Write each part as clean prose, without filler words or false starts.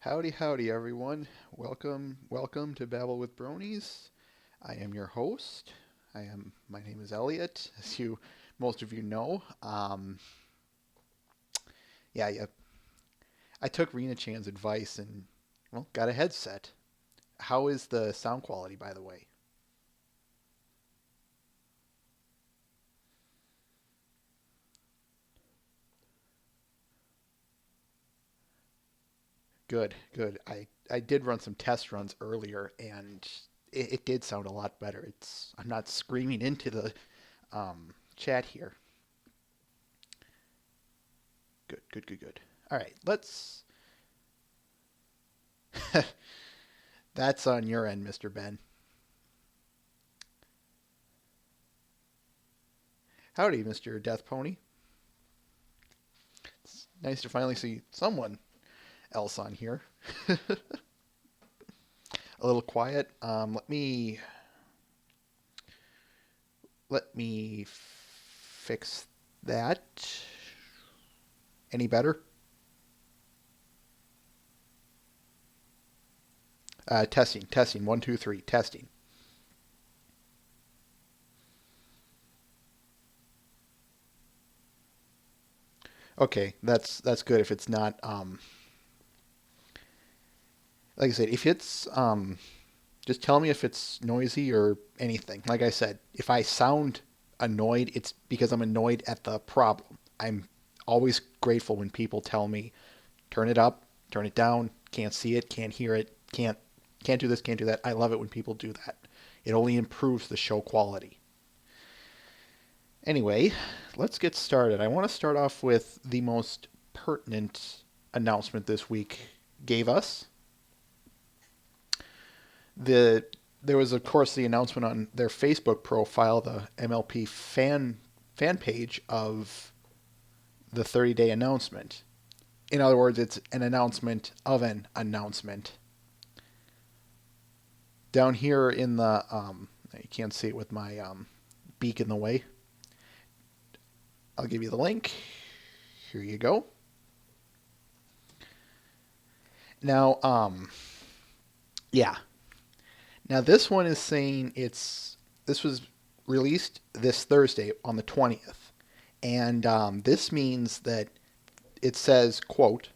Howdy, howdy, everyone. Welcome to Babble with Bronies. I am your host. My name is Elliot, as most of you know. Yeah. I took Rena Chan's advice and, well, got a headset. How is the sound quality, by the way? Good, good. I did run some test runs earlier, and it did sound a lot better. I'm not screaming into the chat here. Good, good, good, good. All right, let's. That's on your end, Mr. Ben. Howdy, Mr. Death Pony. It's nice to finally see someone else on here. A little quiet. Let me fix that. Any better? Testing, testing. 1, 2, 3. Testing. Okay, that's good. If it's not, like I said, if it's just tell me if it's noisy or anything. Like I said, if I sound annoyed, it's because I'm annoyed at the problem. I'm always grateful when people tell me, turn it up, turn it down, can't see it, can't hear it, can't do this, can't do that. I love it when people do that. It only improves the show quality. Anyway, let's get started. I want to start off with the most pertinent announcement this week gave us. the There was of course the announcement on their Facebook profile, the MLP fan page of the 30-day announcement. In other words, it's an announcement of an announcement. Down here in the you can't see it with my beak in the way. I'll give you the link. Here you go. Now, yeah. Now this one is saying this was released this Thursday on the 20th, and this means that it says, quote,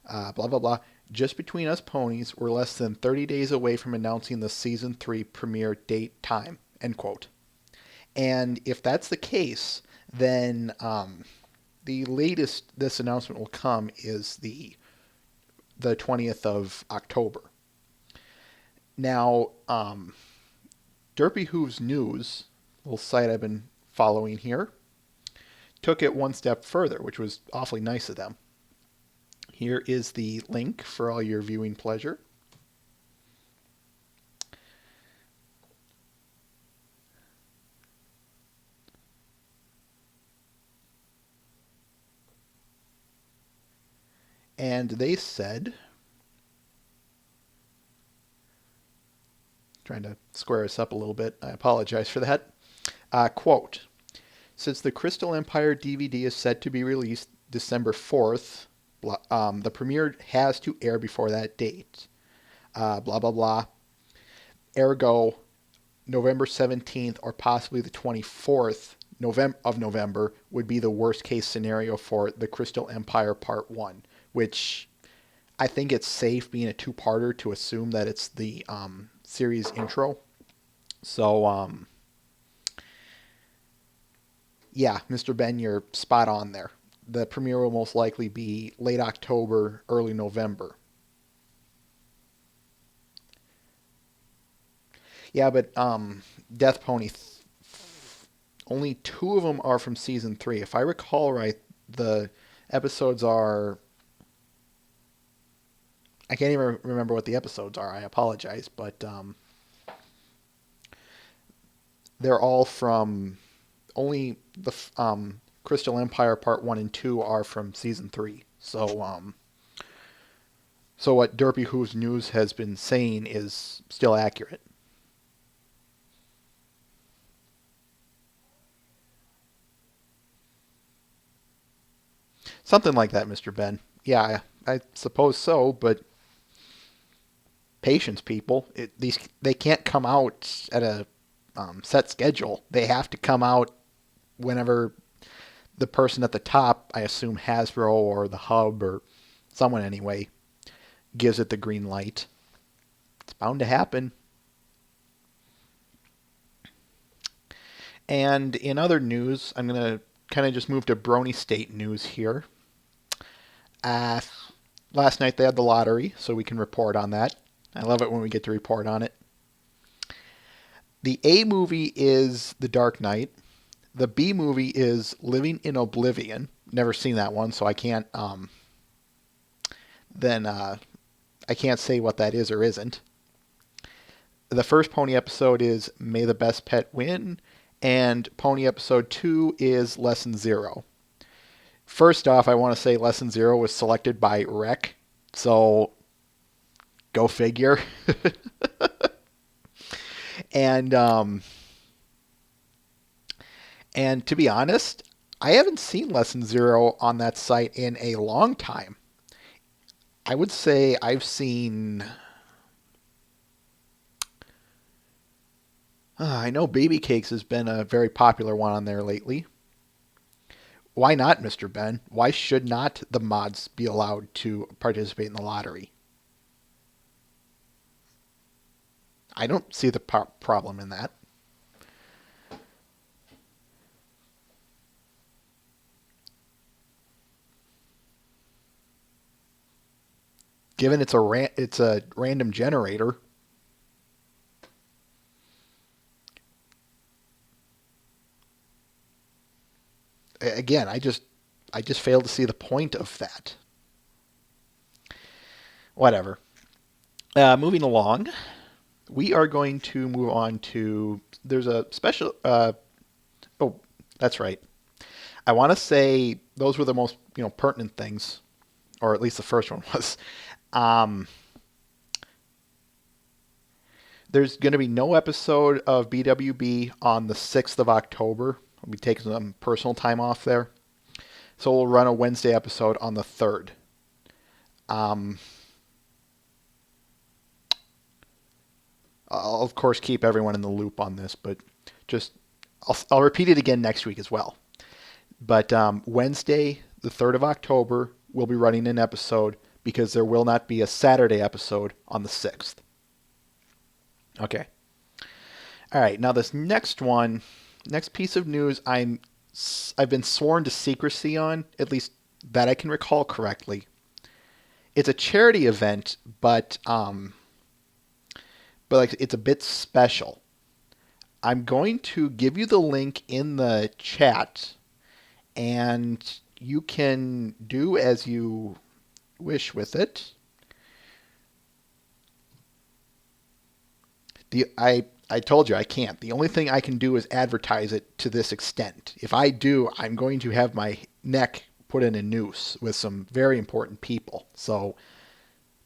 blah blah blah. Just between us ponies, we're less than 30 days away from announcing the season 3 premiere date time, end quote. And if that's the case, then the latest this announcement will come is the 20th of October. Now, Derpy Hooves News, a little site I've been following here, took it one step further, which was awfully nice of them. Here is the link for all your viewing pleasure. And they said, trying to square us up a little bit, I apologize for that. Quote, since the Crystal Empire DVD is set to be released December 4th, the premiere has to air before that date. Blah, blah, blah. Ergo, November 17th or possibly the 24th of November would be the worst case scenario for the Crystal Empire Part 1, which I think it's safe being a two-parter to assume that it's the series intro. So, yeah, Mr. Ben, you're spot on there. The premiere will most likely be late October, early November. Yeah, but Death Pony, only two of them are from season 3. If I recall right, the episodes are. I can't even remember what the episodes are. I apologize, but they're all from. Only the Crystal Empire Part 1 and 2 are from season 3. So what Derpy Who's News has been saying is still accurate. Something like that, Mr. Ben. Yeah, I suppose so, but patience, people. They can't come out at a set schedule. They have to come out whenever the person at the top, I assume Hasbro or the hub or someone anyway, gives it the green light. It's bound to happen. And in other news, I'm going to kind of just move to Brony State news here. Uh, Last night they had the lottery, so we can report on that. I love it when we get to report on it. The A movie is The Dark Knight. The B movie is Living in Oblivion. Never seen that one, so I can't I can't say what that is or isn't. The first Pony episode is May the Best Pet Win, and Pony episode 2 is Lesson 0. First off, I want to say Lesson 0 was selected by Rec, so go figure. and and to be honest, I haven't seen Lesson 0 on that site in a long time. I would say I've seen... I know Baby Cakes has been a very popular one on there lately. Why not, Mr. Ben? Why should not the mods be allowed to participate in the lottery? I don't see the problem in that. Given it's a random generator. Again, I just fail to see the point of that. Whatever. Moving along, we are going to move on to... There's a special... oh, that's right. I want to say those were the most pertinent things, or at least the first one was. There's going to be no episode of BWB on the 6th of October. I'll be taking some personal time off there. So we'll run a Wednesday episode on the 3rd. I'll, of course, keep everyone in the loop on this, but I'll repeat it again next week as well. But Wednesday, the 3rd of October, we'll be running an episode because there will not be a Saturday episode on the 6th. Okay. All right. Now this next piece of news, I've been sworn to secrecy on, at least that I can recall correctly. It's a charity event, but like it's a bit special. I'm going to give you the link in the chat, and you can do as you wish with it. I told you I can't. The only thing I can do is advertise it to this extent. If I do, I'm going to have my neck put in a noose with some very important people. So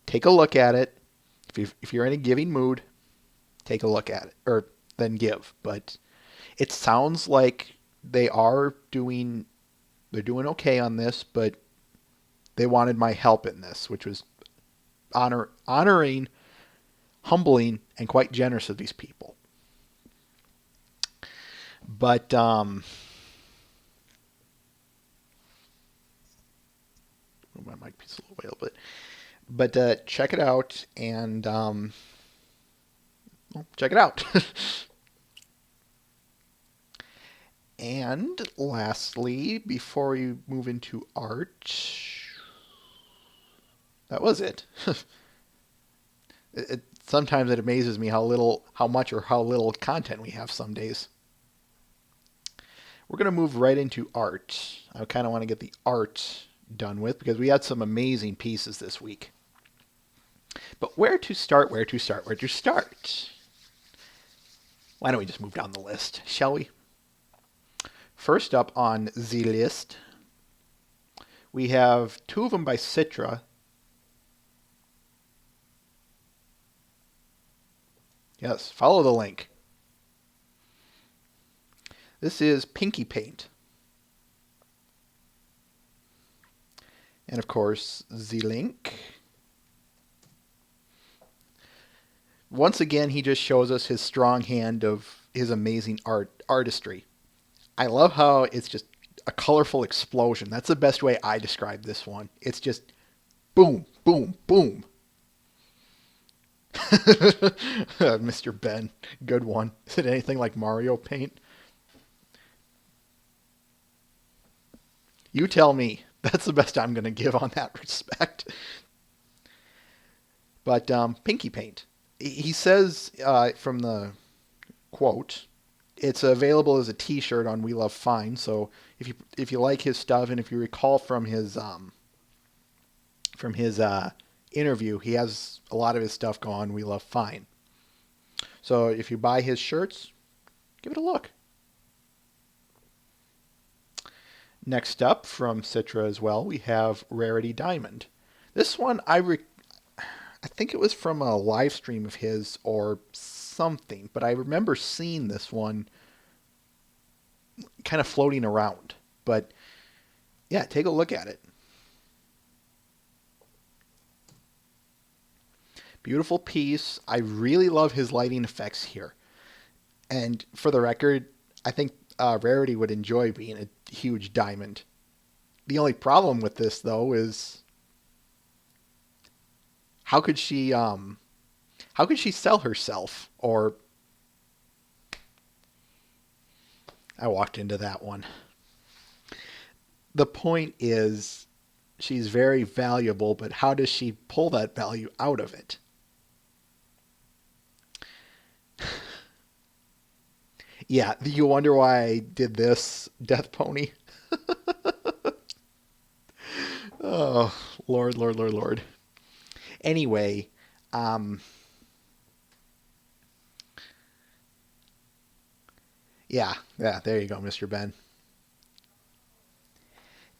take a look at it. If you're in a giving mood, take a look at it, or then give. But it sounds like they're doing okay on this, but they wanted my help in this, which was honoring, humbling, and quite generous of these people. But my mic piece a little bit. But check it out, and check it out. And lastly, before we move into art, that was it. Sometimes it amazes me how much or how little content we have some days. We're going to move right into art. I kind of want to get the art done with because we had some amazing pieces this week. But where to start? Where to start? Why don't we just move down the list, shall we? First up on the list, we have two of them by Citra. Yes, follow the link. This is Pinky Paint. And of course, the link. Once again, he just shows us his strong hand of his amazing artistry. I love how it's just a colorful explosion. That's the best way I describe this one. It's just boom, boom, boom. Mr. Ben, good one. Is it anything like Mario Paint? You tell me. That's the best I'm going to give on that respect. But Pinky Paint. He says from the quote, it's available as a T-shirt on We Love Fine. So if you like his stuff, and if you recall from his interview, he has a lot of his stuff go on We Love Fine. So if you buy his shirts, give it a look. Next up from Citra as well, we have Rarity Diamond. This one I think it was from a live stream of his or something, but I remember seeing this one kind of floating around. But yeah, take a look at it. Beautiful piece. I really love his lighting effects here. And for the record, I think Rarity would enjoy being a huge diamond. The only problem with this, though, is how could she sell herself? Or I walked into that one. The point is, she's very valuable, but how does she pull that value out of it? Yeah, you wonder why I did this, Death Pony? Oh, Lord, Lord, Lord, Lord. Anyway, um, yeah, there you go, Mr. Ben.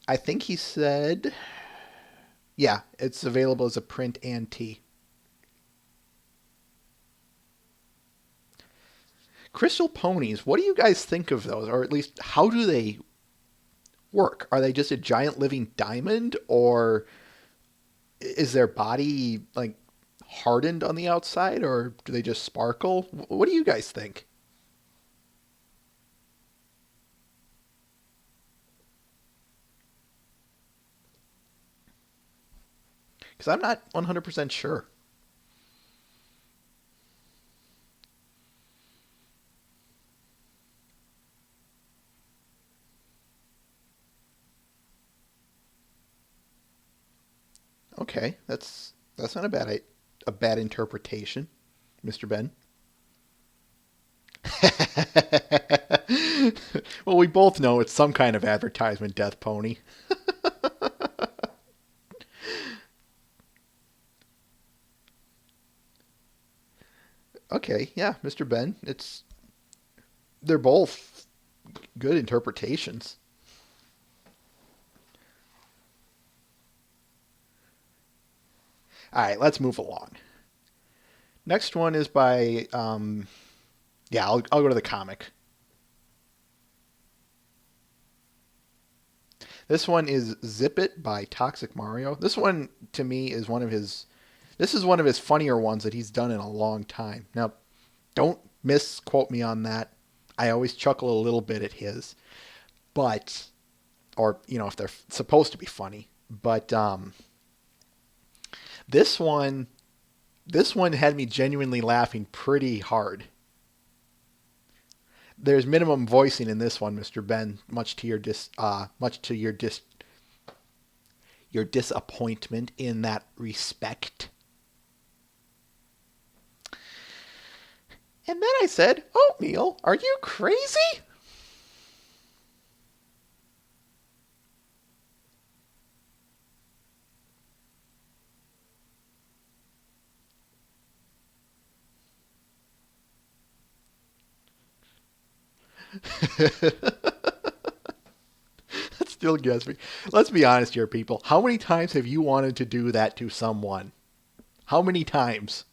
I think he said, yeah, it's available as a print and tee. Crystal ponies, what do you guys think of those? Or at least, how do they work? Are they just a giant living diamond? Or is their body, like, hardened on the outside? Or do they just sparkle? What do you guys think? Because I'm not 100% sure. Okay, that's not a bad interpretation, Mr. Ben. Well, we both know it's some kind of advertisement, Death Pony. Okay, yeah, Mr. Ben. They're both good interpretations. All right, let's move along. Next one is by yeah, I'll go to the comic. This one is Zip It by Toxic Mario. This one to me is one of his funnier ones that he's done in a long time. Now, don't misquote me on that. I always chuckle a little bit at his, but or if they're supposed to be funny, but this one this one had me genuinely laughing pretty hard. There's minimum voicing in this one, Mr. Ben, much to your disappointment in that respect. And then I said, "Oatmeal, are you crazy?" That still gets me. Let's be honest here, people. How many times have you wanted to do that to someone? How many times?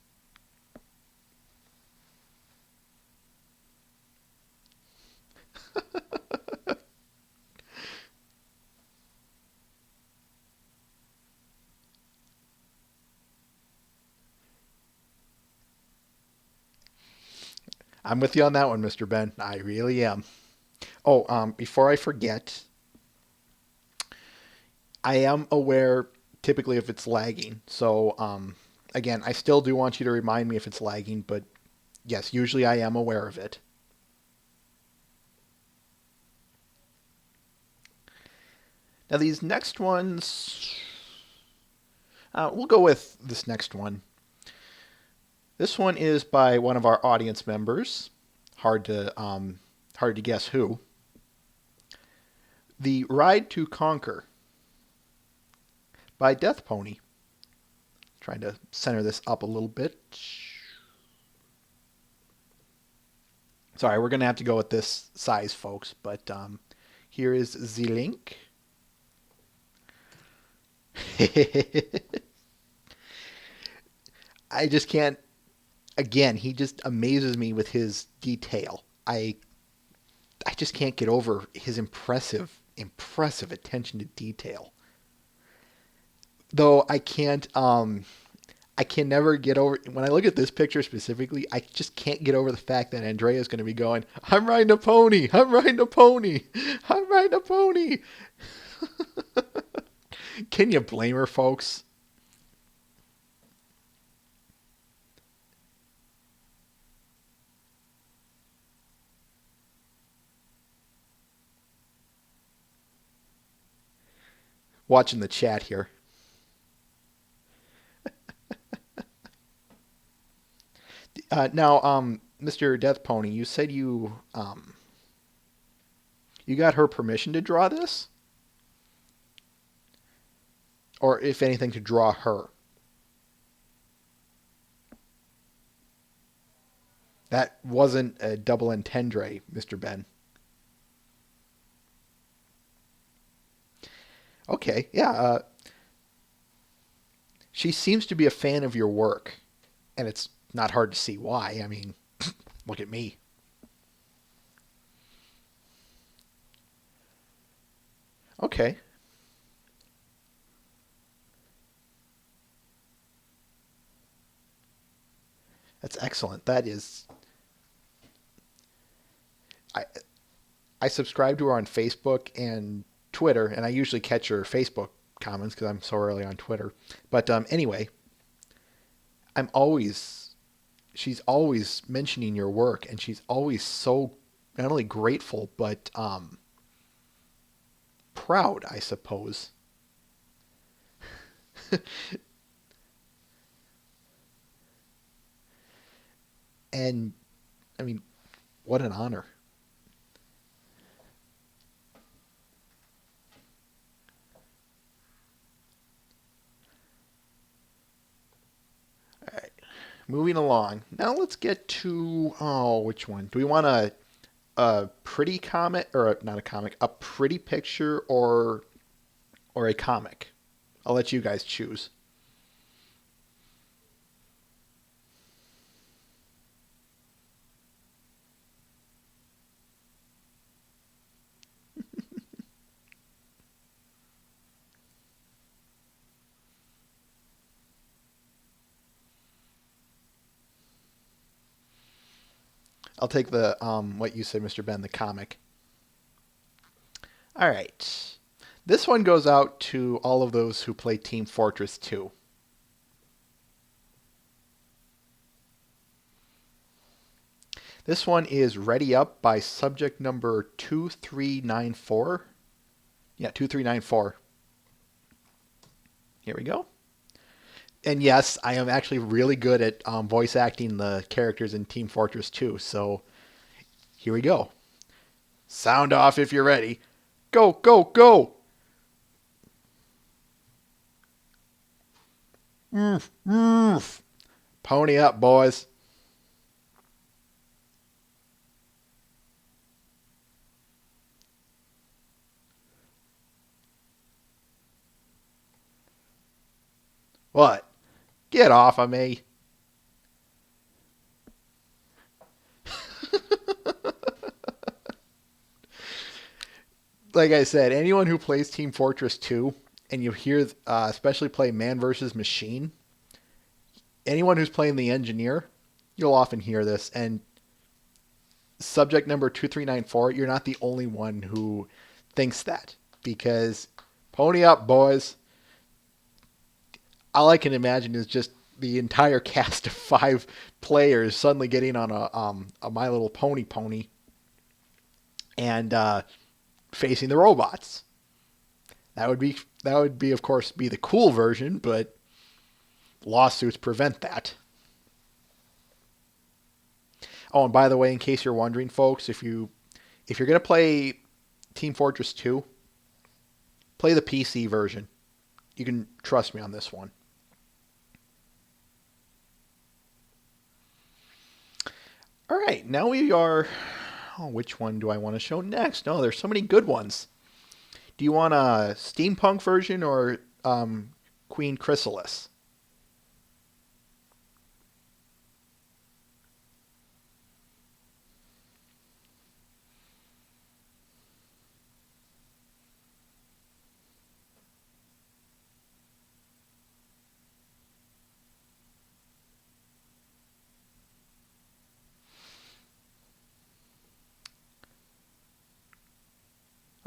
I'm with you on that one, Mr. Ben. I really am. Oh, before I forget, I am aware typically if it's lagging. So, again, I still do want you to remind me if it's lagging, but yes, usually I am aware of it. Now, these next ones, we'll go with this next one. This one is by one of our audience members. Hard to guess who. The Ride to Conquer by Death Pony. Trying to center this up a little bit. Sorry, we're going to have to go with this size, folks, but here is the link. I just can't. Again, he just amazes me with his detail. I just can't get over his impressive attention to detail. Though I can never get over when I look at this picture specifically. I just can't get over the fact that Andrea is going to be going, "I'm riding a pony. I'm riding a pony. I'm riding a pony." Can you blame her, folks? Watching the chat here. Now, Mr. Death Pony, you said you got her permission to draw this, or if anything, to draw her. That wasn't a double entendre, Mr. Ben. Okay, yeah. She seems to be a fan of your work, and it's not hard to see why. I mean, look at me. Okay, that's excellent. That is, I I subscribe to her on Facebook and Twitter, and I usually catch her Facebook comments because I'm so early on Twitter. But anyway, I'm always she's always mentioning your work, and she's always so not only grateful but proud, I suppose. And I mean, what an honor. All right, moving along. Now let's get to which one? Do we want a pretty comic or not a comic, a pretty picture or a comic? I'll let you guys choose. I'll take the what you said, Mr. Ben, the comic. All right. This one goes out to all of those who play Team Fortress 2. This one is Ready Up by subject number 2394. Yeah, 2394. Here we go. And yes, I am actually really good at voice acting the characters in Team Fortress 2. So here we go. Sound off if you're ready. Go, go, go! Oof, oof. Pony up, boys. What? Get off of me. Like I said, anyone who plays Team Fortress 2 and you hear, especially play Man versus Machine, anyone who's playing the engineer, you'll often hear this. And subject number 2394, you're not the only one who thinks that. Because pony up, boys. All I can imagine is just the entire cast of 5 players suddenly getting on a My Little Pony pony and facing the robots. That would be of course be the cool version, but lawsuits prevent that. Oh, and by the way, in case you're wondering, folks, if you're gonna play Team Fortress 2, play the PC version. You can trust me on this one. All right, now we are. Oh, which one do I want to show next? Oh, there's so many good ones. Do you want a steampunk version or Queen Chrysalis?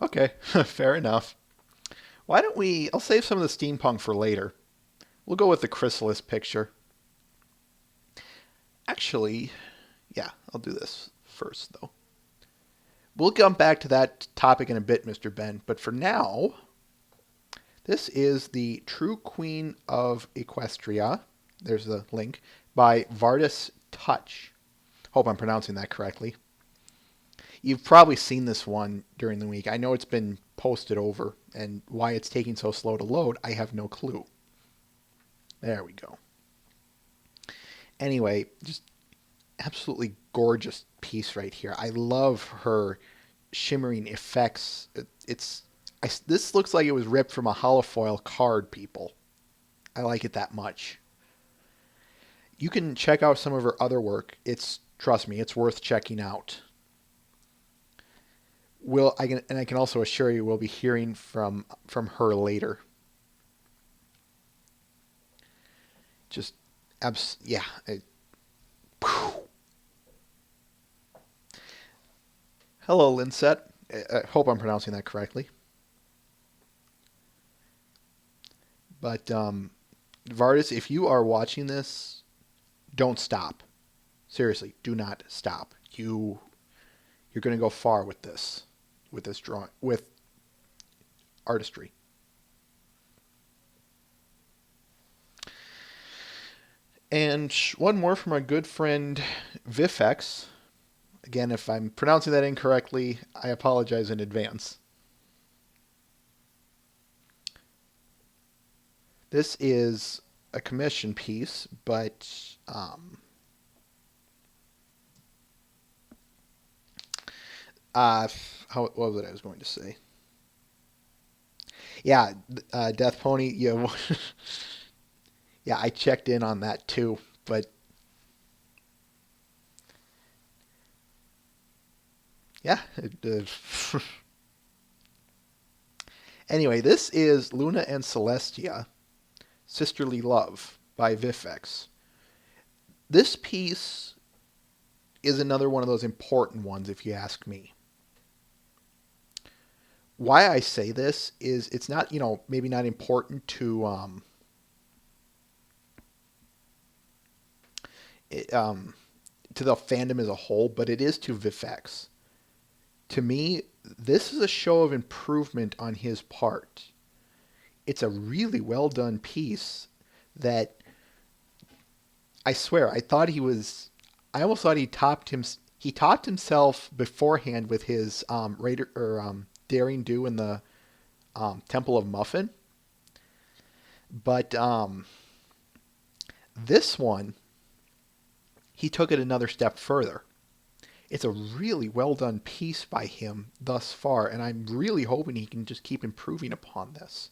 Okay, fair enough. Why don't we? I'll save some of the steampunk for later. We'll go with the Chrysalis picture. Actually, yeah, I'll do this first, though. We'll come back to that topic in a bit, Mr. Ben, but for now, this is the True Queen of Equestria. There's the link by Vardis Touch. Hope I'm pronouncing that correctly. You've probably seen this one during the week. I know it's been posted over, and why it's taking so slow to load, I have no clue. There we go. Anyway, just absolutely gorgeous piece right here. I love her shimmering effects. This looks like it was ripped from a holofoil card, people. I like it that much. You can check out some of her other work. Trust me, it's worth checking out. I can also assure you we'll be hearing from her later. Just yeah. Hello, Linset. I hope I'm pronouncing that correctly. But Vardis, if you are watching this, don't stop. Seriously, do not stop. You're going to go far with this drawing, with artistry. And one more from our good friend Vifex. Again, if I'm pronouncing that incorrectly, I apologize in advance. This is a commission piece, but what was it I was going to say? Yeah, Death Pony. Yeah, yeah, I checked in on that too, but yeah. Anyway, this is Luna and Celestia, Sisterly Love by Vifex. This piece is another one of those important ones, if you ask me. Why I say this is it's not, maybe not important to to the fandom as a whole, but it is to Vifex. To me, this is a show of improvement on his part. It's a really well done piece that I swear I almost thought he topped himself beforehand with his Raider or Daring Do in the Temple of Muffin. But this one, he took it another step further. It's a really well done piece by him thus far, and I'm really hoping he can just keep improving upon this.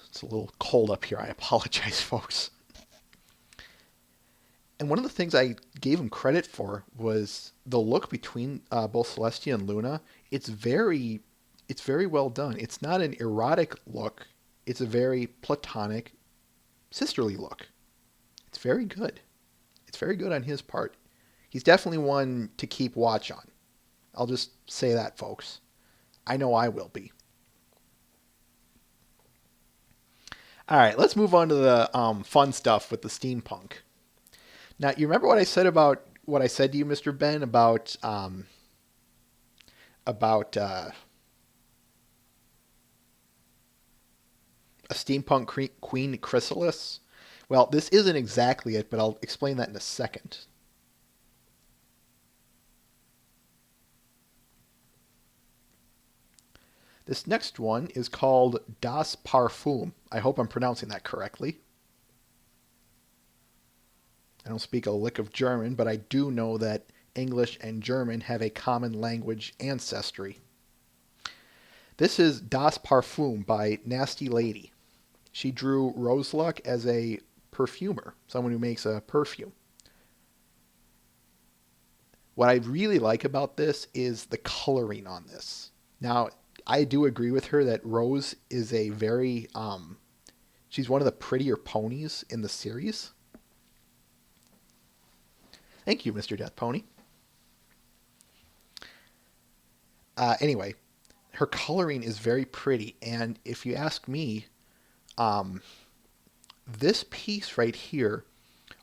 It's a little cold up here. I apologize, folks. And one of the things I gave him credit for was the look between both Celestia and Luna. It's very well done. It's not an erotic look. It's a very platonic, sisterly look. It's very good. It's very good on his part. He's definitely one to keep watch on. I'll just say that, folks. I know I will be. All right, let's move on to the fun stuff with the steampunk. Now, you remember what I said to you, Mr. Ben, about a steampunk queen chrysalis? Well, this isn't exactly it, but I'll explain that in a second. This next one is called Das Parfum. I hope I'm pronouncing that correctly. I don't speak a lick of German, but I do know that English and German have a common language ancestry. This is Das Parfum by Nasty Lady. She drew Roseluck as a perfumer, someone who makes a perfume. What I really like about this is the coloring on this. Now, I do agree with her that Rose is a very, she's one of the prettier ponies in the series. Thank you, Mr. Death Pony. Anyway, her coloring is very pretty, and if you ask me, this piece right here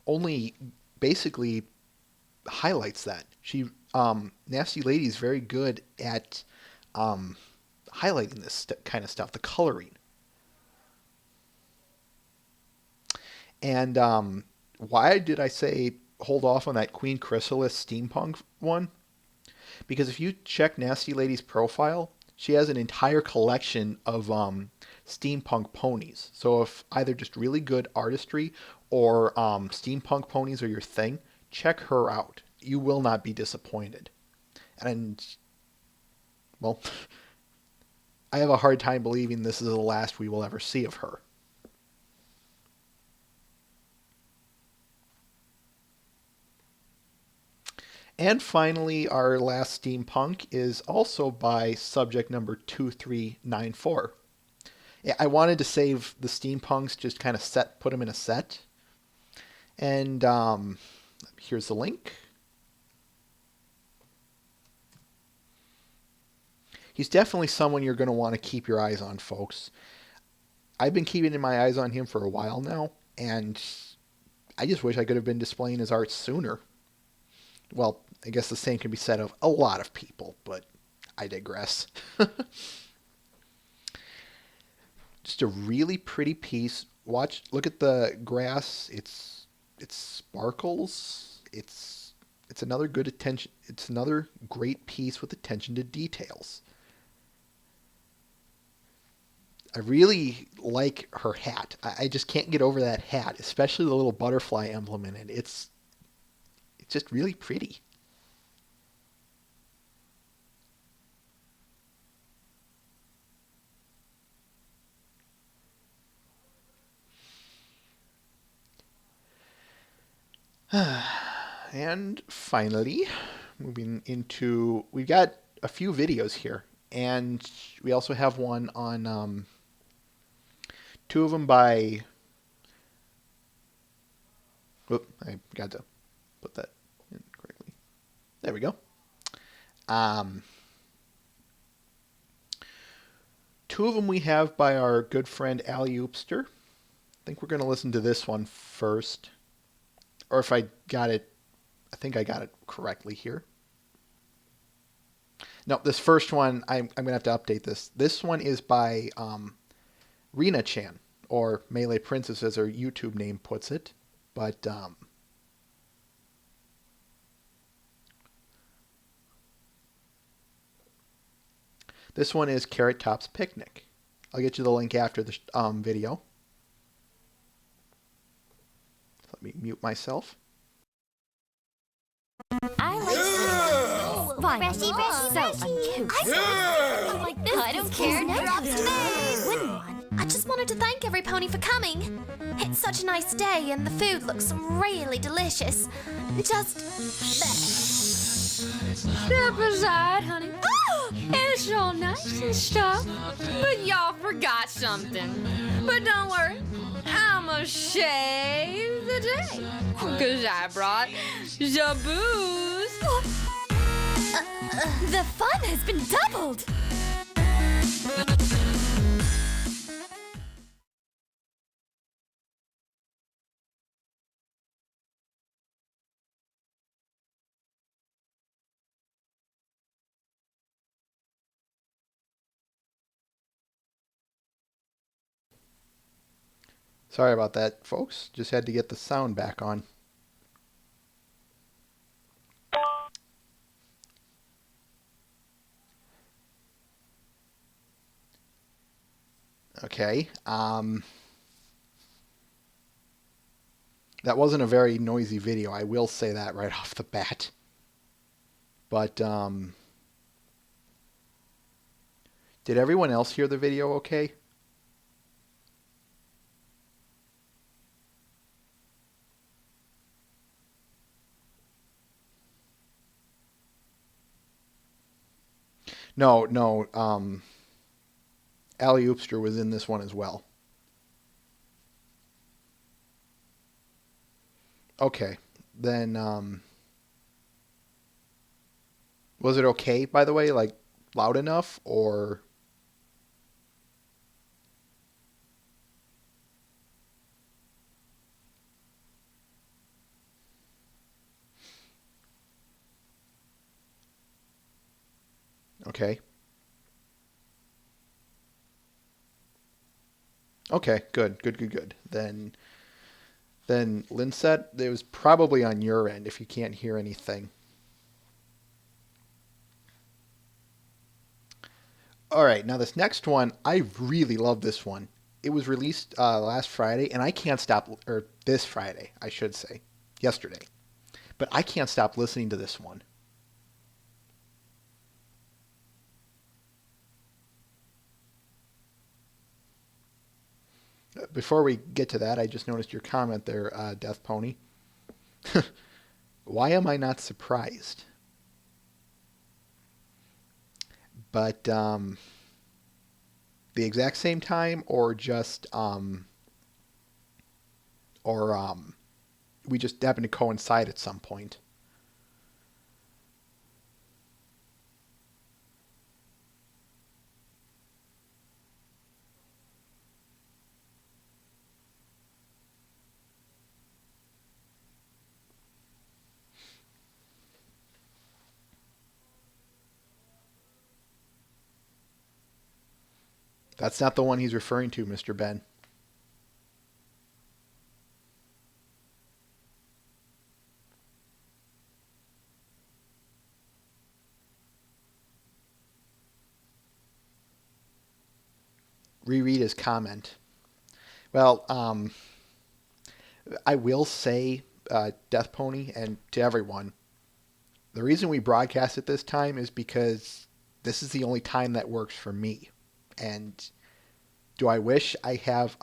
only basically highlights that. Nasty Lady is very good at highlighting this kind of stuff, the coloring. And why did I say hold off on that Queen Chrysalis steampunk one? Because if you check Nasty Lady's profile, she has an entire collection of steampunk ponies. So if either just really good artistry or steampunk ponies are your thing, check her out. You will not be disappointed. And, well, I have a hard time believing this is the last we will ever see of her. And finally, our last steampunk is also by subject number 2394. Yeah, I wanted to save the steampunks, just kind of put them in a set. And here's the link. He's definitely someone you're going to want to keep your eyes on, folks. I've been keeping my eyes on him for a while now, and I just wish I could have been displaying his art sooner. Well, I guess the same can be said of a lot of people, but I digress. Just a really pretty piece. Look at the grass. It sparkles. It's another good attention. It's another great piece with attention to details. I really like her hat. I just can't get over that hat, especially the little butterfly emblem in it. It's just really pretty. And finally, we've got a few videos here, and we also have one on two of them by, I got to put that in correctly. There we go. Two of them we have by our good friend Al Eupster. I think we're going to listen to this one first. Or if I got it, I think I got it correctly here. No, this first one, I'm going to have to update this. This one is by Rina-chan, or Melee Princess as her YouTube name puts it. But this one is Carrot Top's Picnic. I'll get you the link after the video. Let me mute myself. I like freshy, so uncouth. Like this. I don't care. Wouldn't one. I just wanted to thank every pony for coming. It's such a nice day, and the food looks really delicious. Just step aside, honey. It's all nice and stuff, but y'all forgot something. But don't worry, I'm gonna shave the day. Cause I brought the booze. The fun has been doubled. Sorry about that, folks. Just had to get the sound back on. Okay. That wasn't a very noisy video. I will say that right off the bat. But did everyone else hear the video okay? No, no. Ali Oopster was in this one as well. Okay, then was it okay, by the way? Like, loud enough, or... Okay. Okay, good, good, good, good. Then Linsett, it was probably on your end if you can't hear anything. All right, now this next one, I really love this one. It was released last Friday, and I can't stop, or this Friday, I should say, yesterday. But I can't stop listening to this one. Before we get to that, I just noticed your comment there, Death Pony. Why am I not surprised? But the exact same time, or just we just happen to coincide at some point. That's not the one he's referring to, Mr. Ben. Reread his comment. Well, I will say, Death Pony, and to everyone, the reason we broadcast at this time is because this is the only time that works for me. And do I wish I have...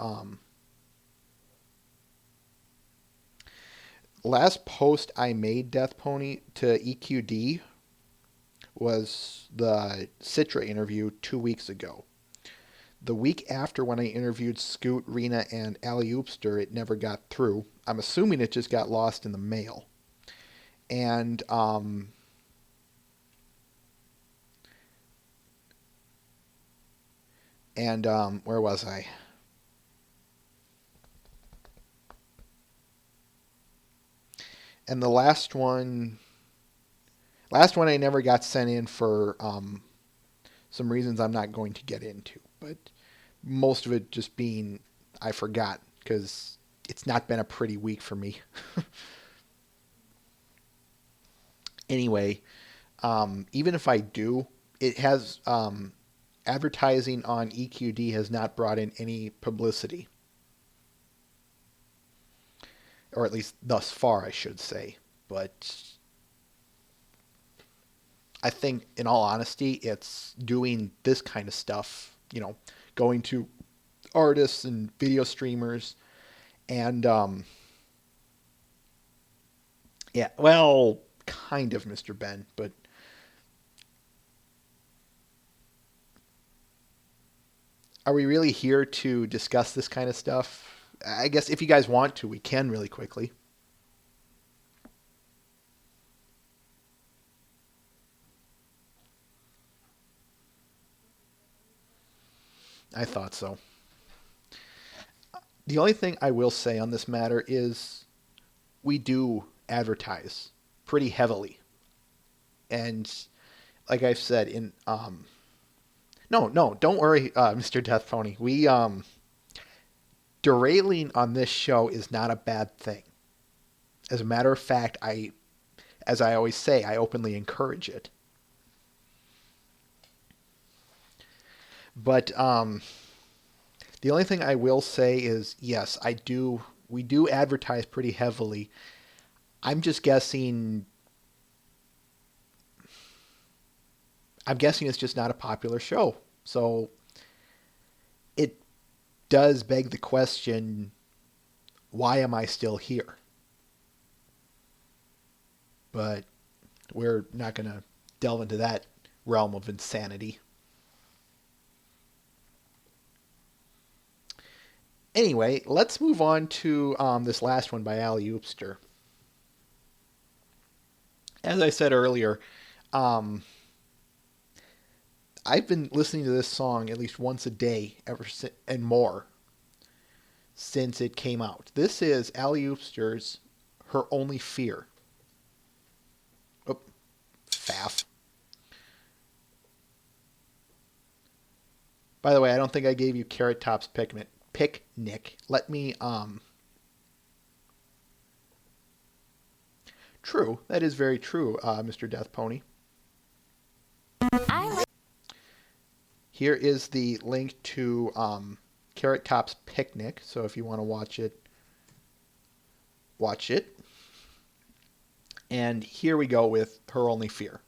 last post I made, Death Pony, to EQD was the Citra interview 2 weeks ago. The week after, when I interviewed Scoot, Rena, and Ali Oopster, it never got through. I'm assuming it just got lost in the mail. And where was I? And the last one I never got sent in for some reasons I'm not going to get into. But most of it just being I forgot, because it's not been a pretty week for me. Anyway, even if I do, it has advertising on EQD has not brought in any publicity. Or at least thus far, I should say. But I think, in all honesty, it's doing this kind of stuff, going to artists and video streamers. And, yeah, well, kind of, Mr. Ben, but are we really here to discuss this kind of stuff? I guess if you guys want to, we can really quickly. I thought so. The only thing I will say on this matter is we do advertise pretty heavily. And like I've said in no, don't worry, Mr. Death Pony. We derailing on this show is not a bad thing. As a matter of fact, as I always say, I openly encourage it. But the only thing I will say is, yes, we do advertise pretty heavily. I'm just guessing. I'm guessing it's just not a popular show. So it does beg the question, why am I still here? But we're not going to delve into that realm of insanity. Anyway, let's move on to this last one by Ali Oopster. As I said earlier, I've been listening to this song at least once a day and more since it came out. This is Ali Oopster's Her Only Fear. Oh, faff. By the way, I don't think I gave you Carrot Top's picnic. Let me True, that is very true, Mr. Death Pony. Here is the link to Carrot Top's Picnic, so if you want to watch it, watch it. And here we go with Her Only Fear.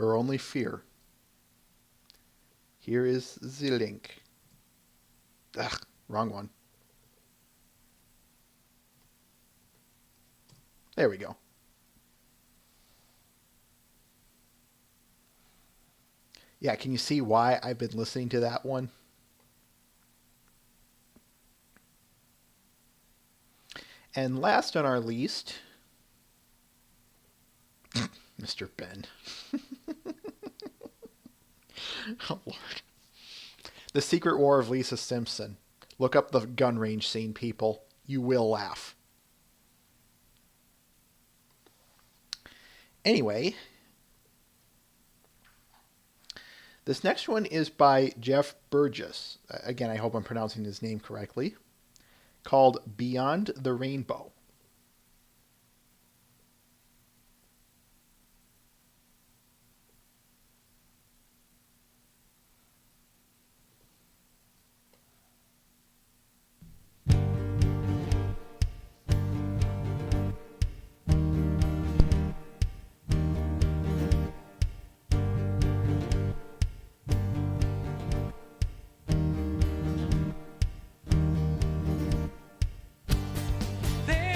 Her only fear. Here is the link. Ugh, wrong one. There we go. Yeah, can you see why I've been listening to that one? And last on our list, Mr. Ben. Oh, Lord. The Secret War of Lisa Simpson. Look up the gun range scene, people. You will laugh. Anyway, this next one is by Jeff Burgess. Again, I hope I'm pronouncing his name correctly. Called Beyond the Rainbow. There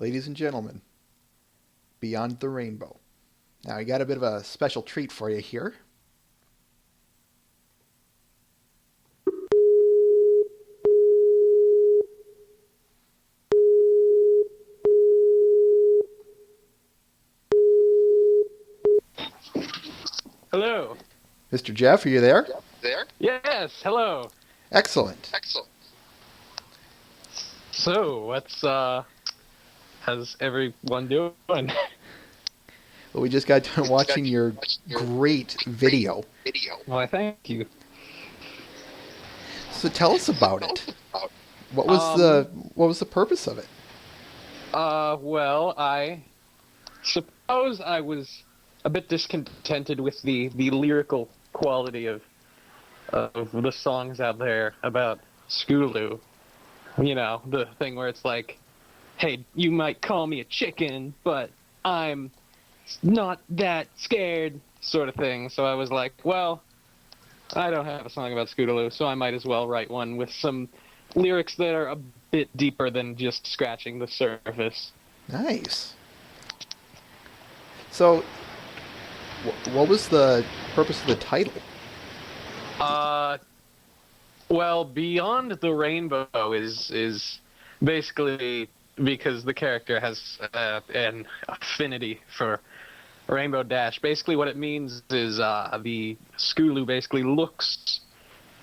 ladies and gentlemen, Beyond the Rainbow. Now, I got a bit of a special treat for you here. Hello. Mr. Jeff, are you there? Yes, hello. Excellent. So, how's everyone doing? Well, we just got done watching your great video. Why, thank you. So tell us about it. What was the purpose of it? Well, I suppose I was a bit discontented with the lyrical quality of the songs out there about Scootaloo. You know, the thing where it's like, hey, you might call me a chicken, but I'm not that scared, sort of thing. So I was like, well, I don't have a song about Scootaloo, so I might as well write one with some lyrics that are a bit deeper than just scratching the surface. Nice. So, what was the purpose of the title? Well, Beyond the Rainbow is basically because the character has an affinity for Rainbow Dash. Basically, what it means is the Scootaloo basically looks,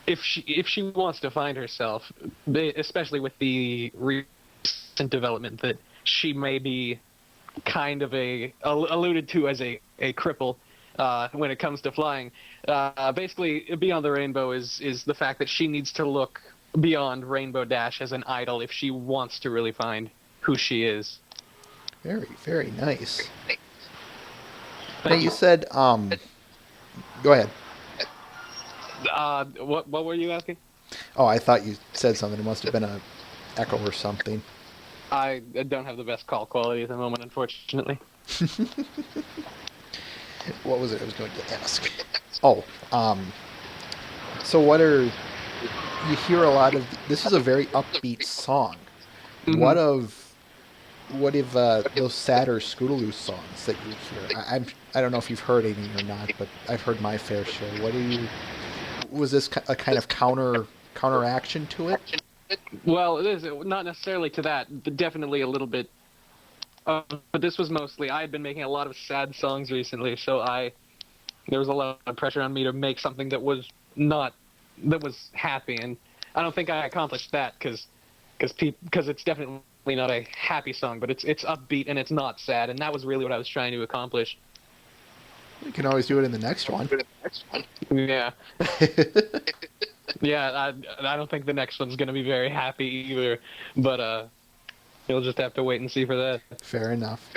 if she wants to find herself, especially with the recent development that she may be kind of alluded to as a cripple when it comes to flying. Basically, Beyond the Rainbow is the fact that she needs to look beyond Rainbow Dash as an idol if she wants to really find who she is. Very, very nice. Now you said, go ahead. What were you asking? Oh, I thought you said something. It must have been an echo or something. I don't have the best call quality at the moment, unfortunately. What was it I was going to ask? Oh, so you hear a lot of, this is a very upbeat song. Mm-hmm. What if those sadder Scootaloo songs that you hear? I don't know if you've heard any or not, but I've heard my fair share. Was this a kind of counteraction to it? Well, it is not necessarily to that, but definitely a little bit. But this was mostly, I had been making a lot of sad songs recently, so there was a lot of pressure on me to make something that was happy, and I don't think I accomplished that because it's definitely not a happy song, but it's upbeat and it's not sad, and that was really what I was trying to accomplish. You can always do it in the next one. Yeah. Yeah, I don't think the next one's going to be very happy either, but you'll just have to wait and see for that. Fair enough.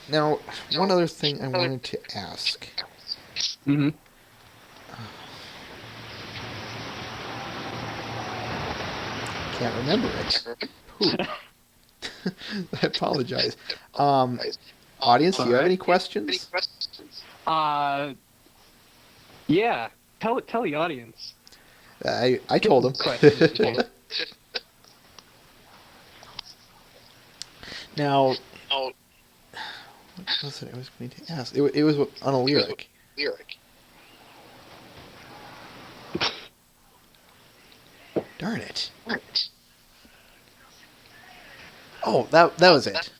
Now, one other thing I wanted to ask. Mm-hmm. Can't remember it. I apologize. Audience, do you have any questions? Yeah. Tell the audience. I told them. Now, what was it I was going to ask? It was on a lyric. Darn it. Oh, that was it.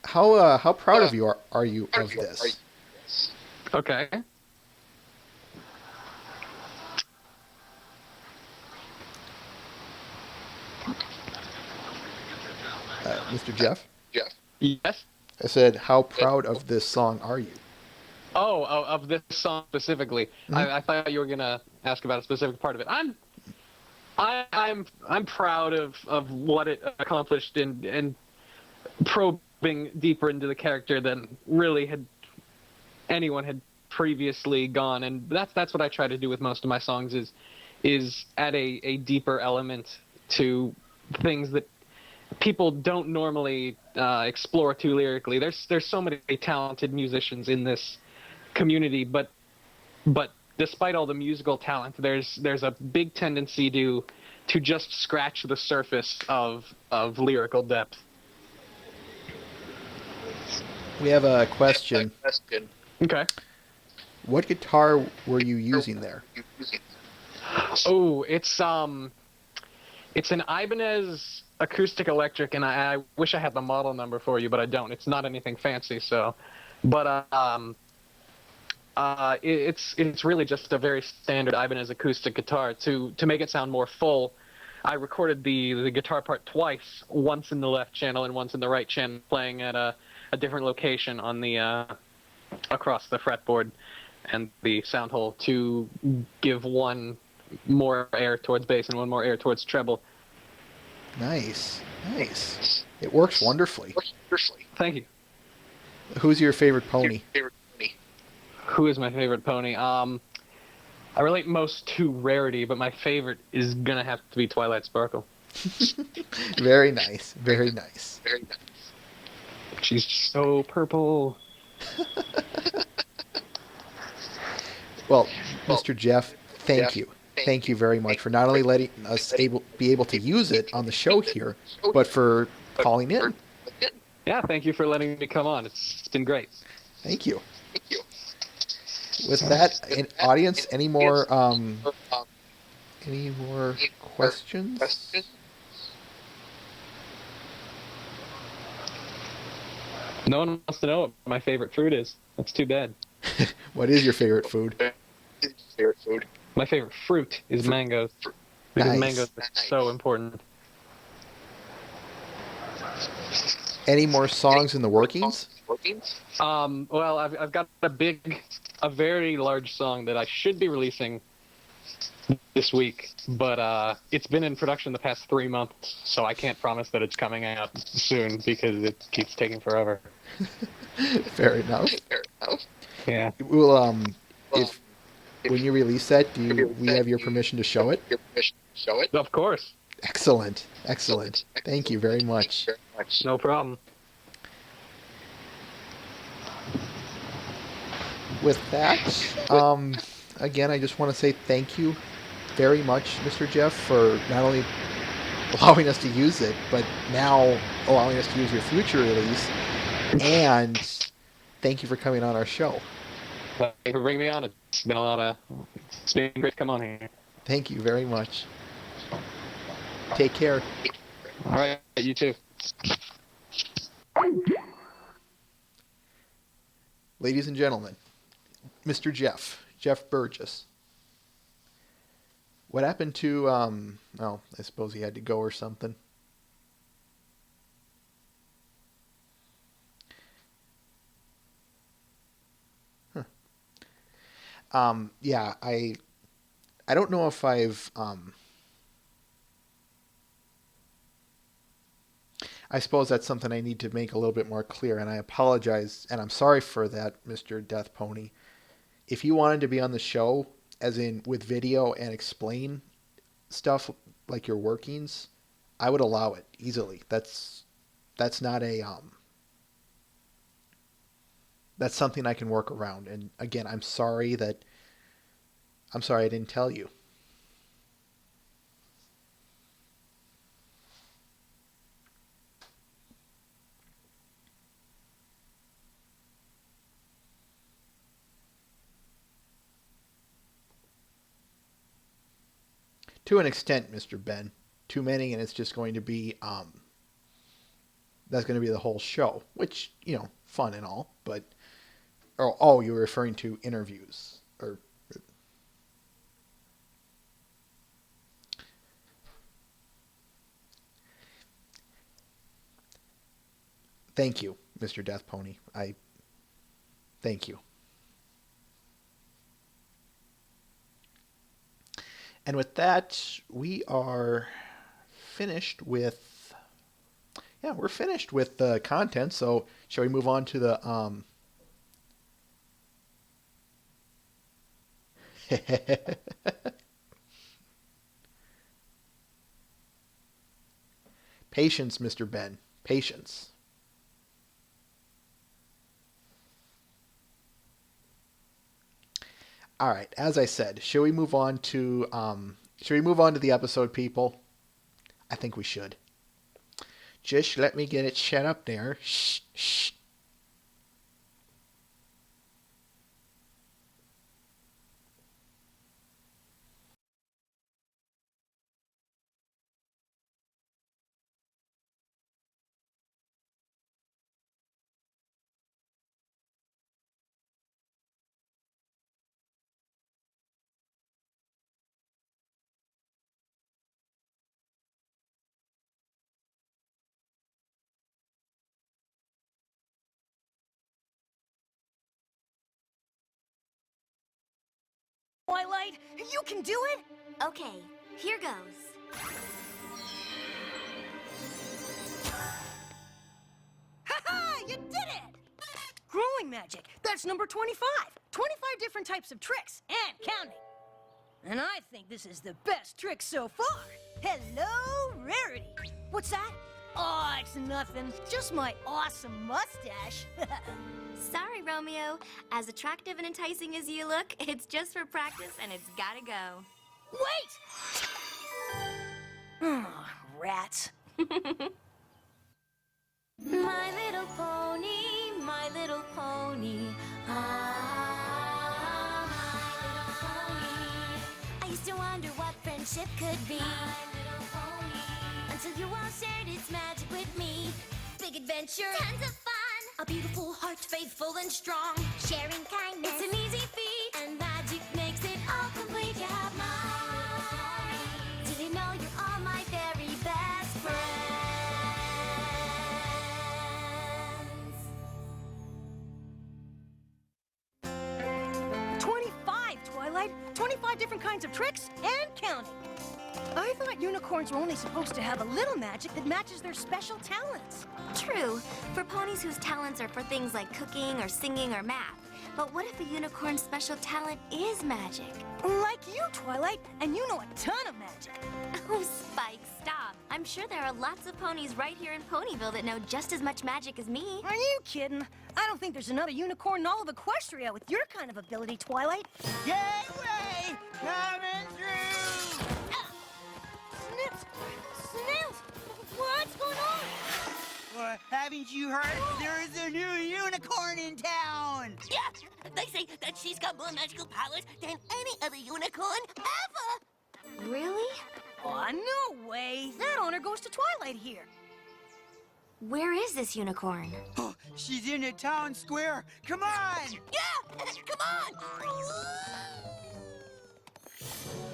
How proud of you are you of this? Okay. Mr. Jeff? Yes? I said, how proud of this song are you? Oh, of this song specifically. Mm-hmm. I thought you were gonna ask about a specific part of it. I'm proud of what it accomplished and probing deeper into the character than really anyone had previously gone, and that's what I try to do with most of my songs is add a deeper element to things that people don't normally explore too lyrically. There's so many talented musicians in this community, but despite all the musical talent, there's a big tendency to just scratch the surface of lyrical depth. We have a question. Okay. What guitar were you using there? Oh, it's an Ibanez acoustic electric, and I wish I had the model number for you, but I don't. It's not anything fancy, so. But it's really just a very standard Ibanez acoustic guitar. To make it sound more full, I recorded the guitar part twice, once in the left channel and once in the right channel, playing at a different location on the across the fretboard and the sound hole to give one more air towards bass and one more air towards treble. Nice. Nice. It works wonderfully. Thank you. Who's your favorite pony? Who is my favorite pony? I relate most to Rarity, but my favorite is gonna have to be Twilight Sparkle. Very nice. Very nice. She's so purple. Well, Mr. Jeff, thank you. Thank you very much for not only letting us be able to use it on the show here, but for calling in. Yeah, thank you for letting me come on. It's been great. Thank you. With that, audience, any more questions? No one wants to know what my favorite fruit is. That's too bad. What is your favorite food? My favorite fruit is mangoes. Because Nice. mangoes are so important. Any more songs in the workings? Well, I've got a very large song that I should be releasing this week, but it's been in production the past 3 months, so I can't promise that it's coming out soon because it keeps taking forever. Fair enough. Yeah. Well, if when you release that, we have your permission to show it? Of course. Excellent. Excellent. Thank you very much. No problem. With that, again, I just want to say thank you very much, Mr. Jeff, for not only allowing us to use it, but now allowing us to use your future release. And thank you for coming on our show. Thank you for bringing me on. It's been great to come on here. Thank you very much. Take care. All right, you too. Ladies and gentlemen, Mr. Jeff Burgess. What happened to, oh, I suppose he had to go or something. Yeah, I don't know if I suppose that's something I need to make a little bit more clear, and I apologize, and I'm sorry for that, Mr. Death Pony. If you wanted to be on the show, as in with video and explain stuff like your workings, I would allow it easily. That's not that's something I can work around. And again, I'm sorry I didn't tell you. To an extent, Mr. Ben. Too many, and it's just going to be that's going to be the whole show, which, fun and all, but oh, you're referring to interviews or thank you, Mr. Death Pony. I thank you. And with that, we are finished with, we're finished with the content. So shall we move on to the, patience, Mr. Ben, patience. All right, as I said, shall we move on to the episode, people? I think we should. Just let me get it set up there. Shh, shh. Twilight! You can do it! Okay, here goes. Ha-ha! You did it! Growing magic. That's number 25. 25 different types of tricks, and counting. And I think this is the best trick so far. Hello, Rarity. What's that? Oh, it's nothing. Just my awesome mustache. Sorry, Romeo. As attractive and enticing as you look, it's just for practice and it's gotta go. Wait! Oh, rats. My little pony, my little pony. Ah, my little pony. I used to wonder what friendship could be. My little pony. Until you all shared its magic with me. Big adventure, tons of fun. A beautiful heart, faithful and strong. Sharing kindness, it's an easy feat. And magic makes it all complete. You have mine. Did you know you're all my very best friends? 25, Twilight. 25 different kinds of tricks and counting. I thought unicorns were only supposed to have a little magic that matches their special talents. True, for ponies whose talents are for things like cooking or singing or math. But what if a unicorn's special talent is magic? Like you, Twilight, and you know a ton of magic. Oh, Spike, stop. I'm sure there are lots of ponies right here in Ponyville that know just as much magic as me. Are you kidding? I don't think there's another unicorn in all of Equestria with your kind of ability, Twilight. Gateway coming through! Snips! Snails! What's going on? Haven't you heard? There is a new unicorn in town! Yeah, they say that she's got more magical powers than any other unicorn ever! Really? Oh, no way. That honor goes to Twilight here. Where is this unicorn? Oh, she's in the town square. Come on! Yeah, come on!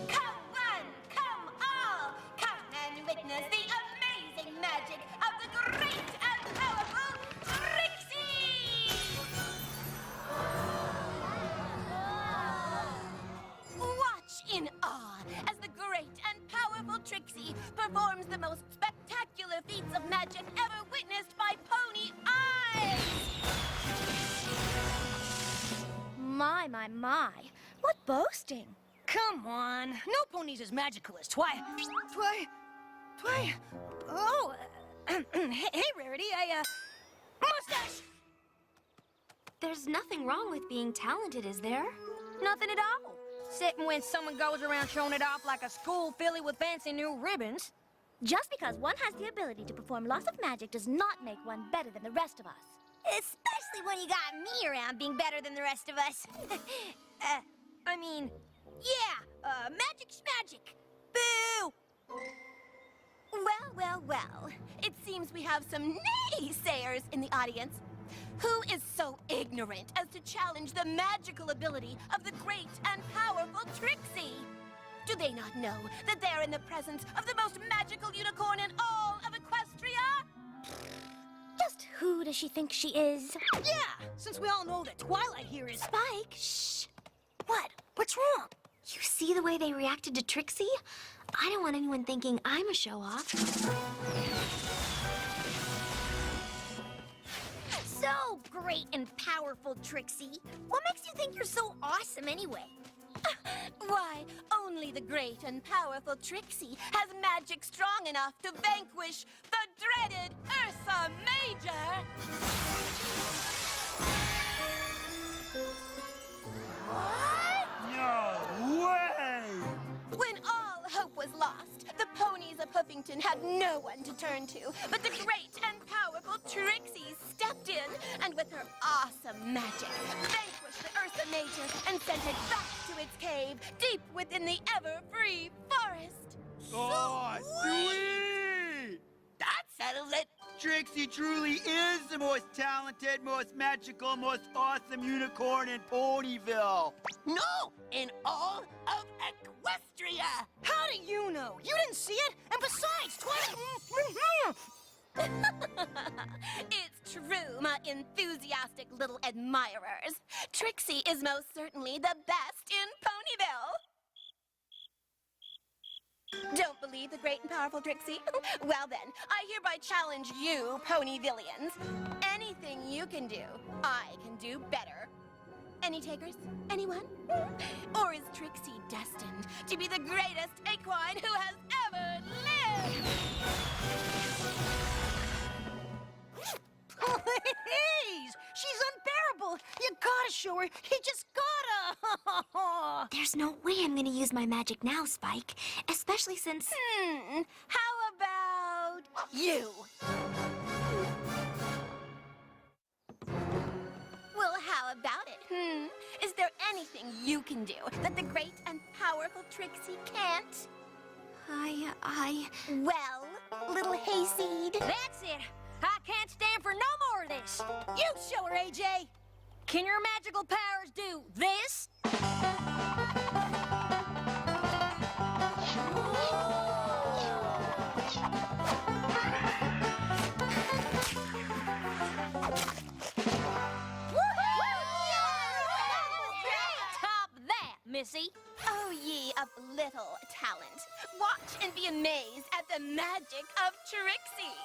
Come one, come all, come and witness the amazing magic of the great and powerful Trixie! Watch in awe as the great and powerful Trixie performs the most spectacular feats of magic ever witnessed by pony eyes! My. What boasting? Come on. No pony's as magical as Twi. Oh, hey, Rarity, mustache! There's nothing wrong with being talented, is there? Nothing at all. Except when someone goes around showing it off like a school filly with fancy new ribbons. Just because one has the ability to perform lots of magic does not make one better than the rest of us. Especially when you got me around being better than the rest of us. Magic's magic. Boo! Well. It seems we have some naysayers in the audience. Who is so ignorant as to challenge the magical ability of the great and powerful Trixie? Do they not know that they're in the presence of the most magical unicorn in all of Equestria? Just who does she think she is? Yeah, since we all know that Twilight here is... Spike, shh. What? What's wrong? You see the way they reacted to Trixie? I don't want anyone thinking I'm a show-off. So great and powerful, Trixie. What makes you think you're so awesome anyway? Why, only the great and powerful Trixie has magic strong enough to vanquish the dreaded Ursa Major! No way! When all hope was lost, the ponies of Hoofington had no one to turn to, but the great and powerful Trixie stepped in and with her awesome magic vanquished the Ursa Major and sent it back to its cave deep within the ever-free forest. Oh, sweet! That settles it! Trixie truly is the most talented, most magical, most awesome unicorn in Ponyville. No, in all of Equestria! How do you know? You didn't see it? And besides, It's true, my enthusiastic little admirers. Trixie is most certainly the best in Ponyville. Really, the great and powerful Trixie? Well then, I hereby challenge you, Pony Villians. Anything you can do, I can do better. Any takers? Anyone? Or is Trixie destined to be the greatest equine who has ever lived? Please! She's unbearable! You gotta show her! You just gotta! There's no way I'm gonna use my magic now, Spike. Especially since... How about you? Well, how about it, Is there anything you can do that the great and powerful Trixie can't? Well, little hayseed. That's it! I can't stand for no more of this! You show her, AJ! Can your magical powers do this? Top that, Missy! Oh, ye of little talent, watch and be amazed at the magic of Trixie.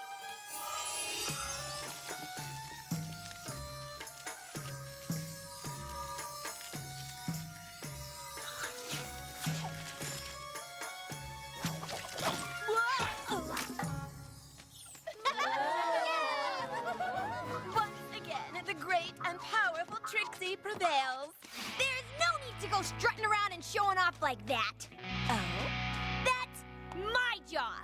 Once again, the great and powerful Trixie prevails. There's no need to go strutting around and showing off like that. Oh? That's my job.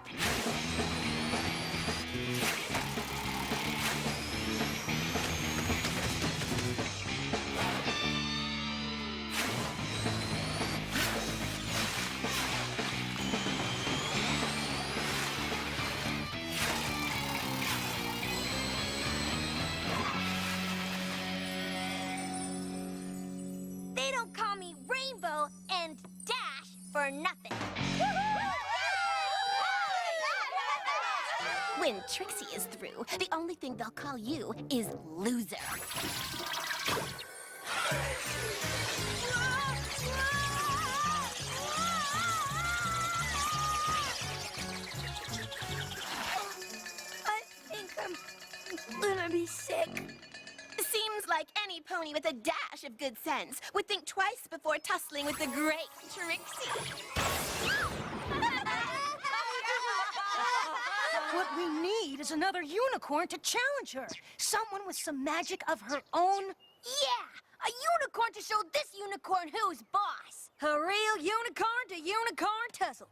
They don't call me Rainbow and Dash for nothing. When Trixie is through, the only thing they'll call you is loser. I think I'm gonna be sick. Seems like any pony with a dash of good sense would think twice before tussling with the great Trixie. What we need is another unicorn to challenge her. Someone with some magic of her own. Yeah, a unicorn to show this unicorn who's boss. A real unicorn to unicorn tussle.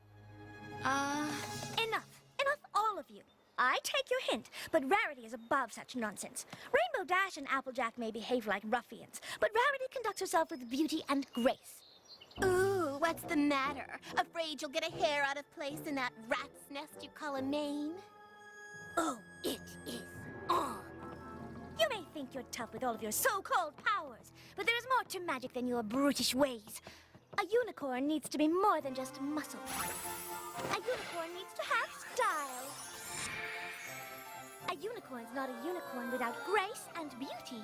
Enough. Enough, all of you. I take your hint, but Rarity is above such nonsense. Rainbow Dash and Applejack may behave like ruffians, but Rarity conducts herself with beauty and grace. Ooh, what's the matter? Afraid you'll get a hair out of place in that rat's nest you call a mane? Oh, it is on. You may think you're tough with all of your so-called powers, but there is more to magic than your brutish ways. A unicorn needs to be more than just muscle. A unicorn needs to have style. A unicorn's not a unicorn without grace and beauty.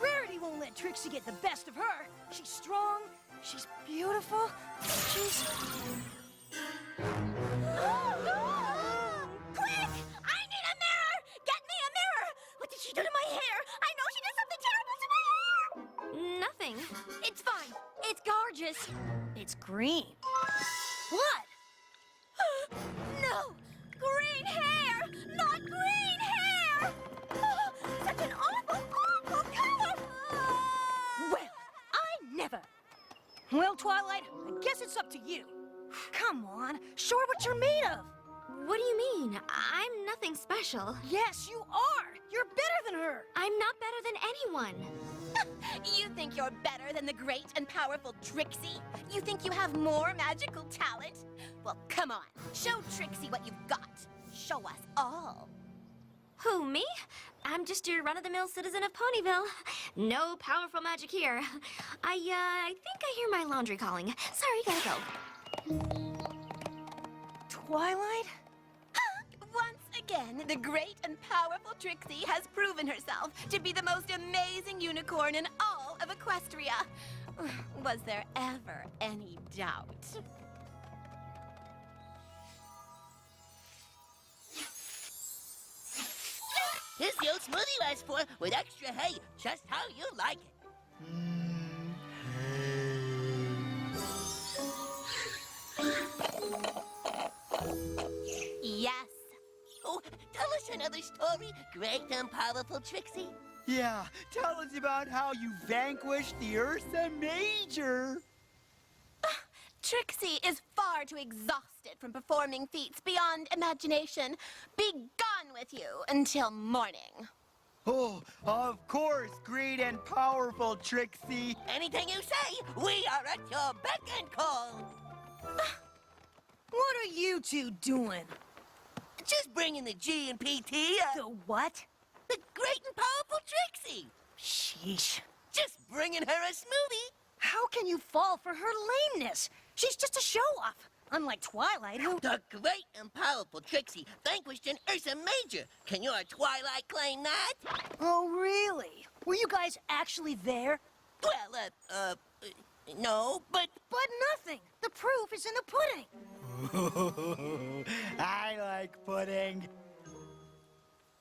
Rarity won't let Trixie get the best of her. She's strong, she's beautiful, she's... Quick! I need a mirror! Get me a mirror! What did she do to my hair? I know she did something terrible to my hair! Nothing. It's fine. It's gorgeous. It's green. What? No! Green hair! Not green hair! Oh, such an awful, awful color! Well, I never. Well, Twilight, I guess it's up to you. Come on, show her what you're made of. What do you mean? I'm nothing special. Yes, you are. You're better than her. I'm not better than anyone. You think you're better than the great and powerful Trixie? You think you have more magical talent? Well, come on. Show Trixie what you've got. Show us all. Who, me? I'm just your run-of-the-mill citizen of Ponyville. No powerful magic here. I think I hear my laundry calling. Sorry, gotta go. Twilight? Once again, the great and powerful Trixie has proven herself to be the most amazing unicorn in all of Equestria. Was there ever any doubt? Here's the old smoothie you asked for with extra hay, just how you like it. Yes. Oh, tell us another story, great and powerful Trixie. Yeah, tell us about how you vanquished the Ursa Major. Trixie is far too exhausted from performing feats beyond imagination. Be gone with you until morning. Oh, of course, great and powerful Trixie. Anything you say, we are at your beck and call. What are you two doing? Just bringing the G and PT. The what? The great and powerful Trixie. Sheesh. Just bringing her a smoothie. How can you fall for her lameness? She's just a show-off. Unlike Twilight, who... The great and powerful Trixie vanquished an Ursa Major. Can your Twilight claim that? Oh, really? Were you guys actually there? Well, no, but... But nothing. The proof is in the pudding. I like pudding.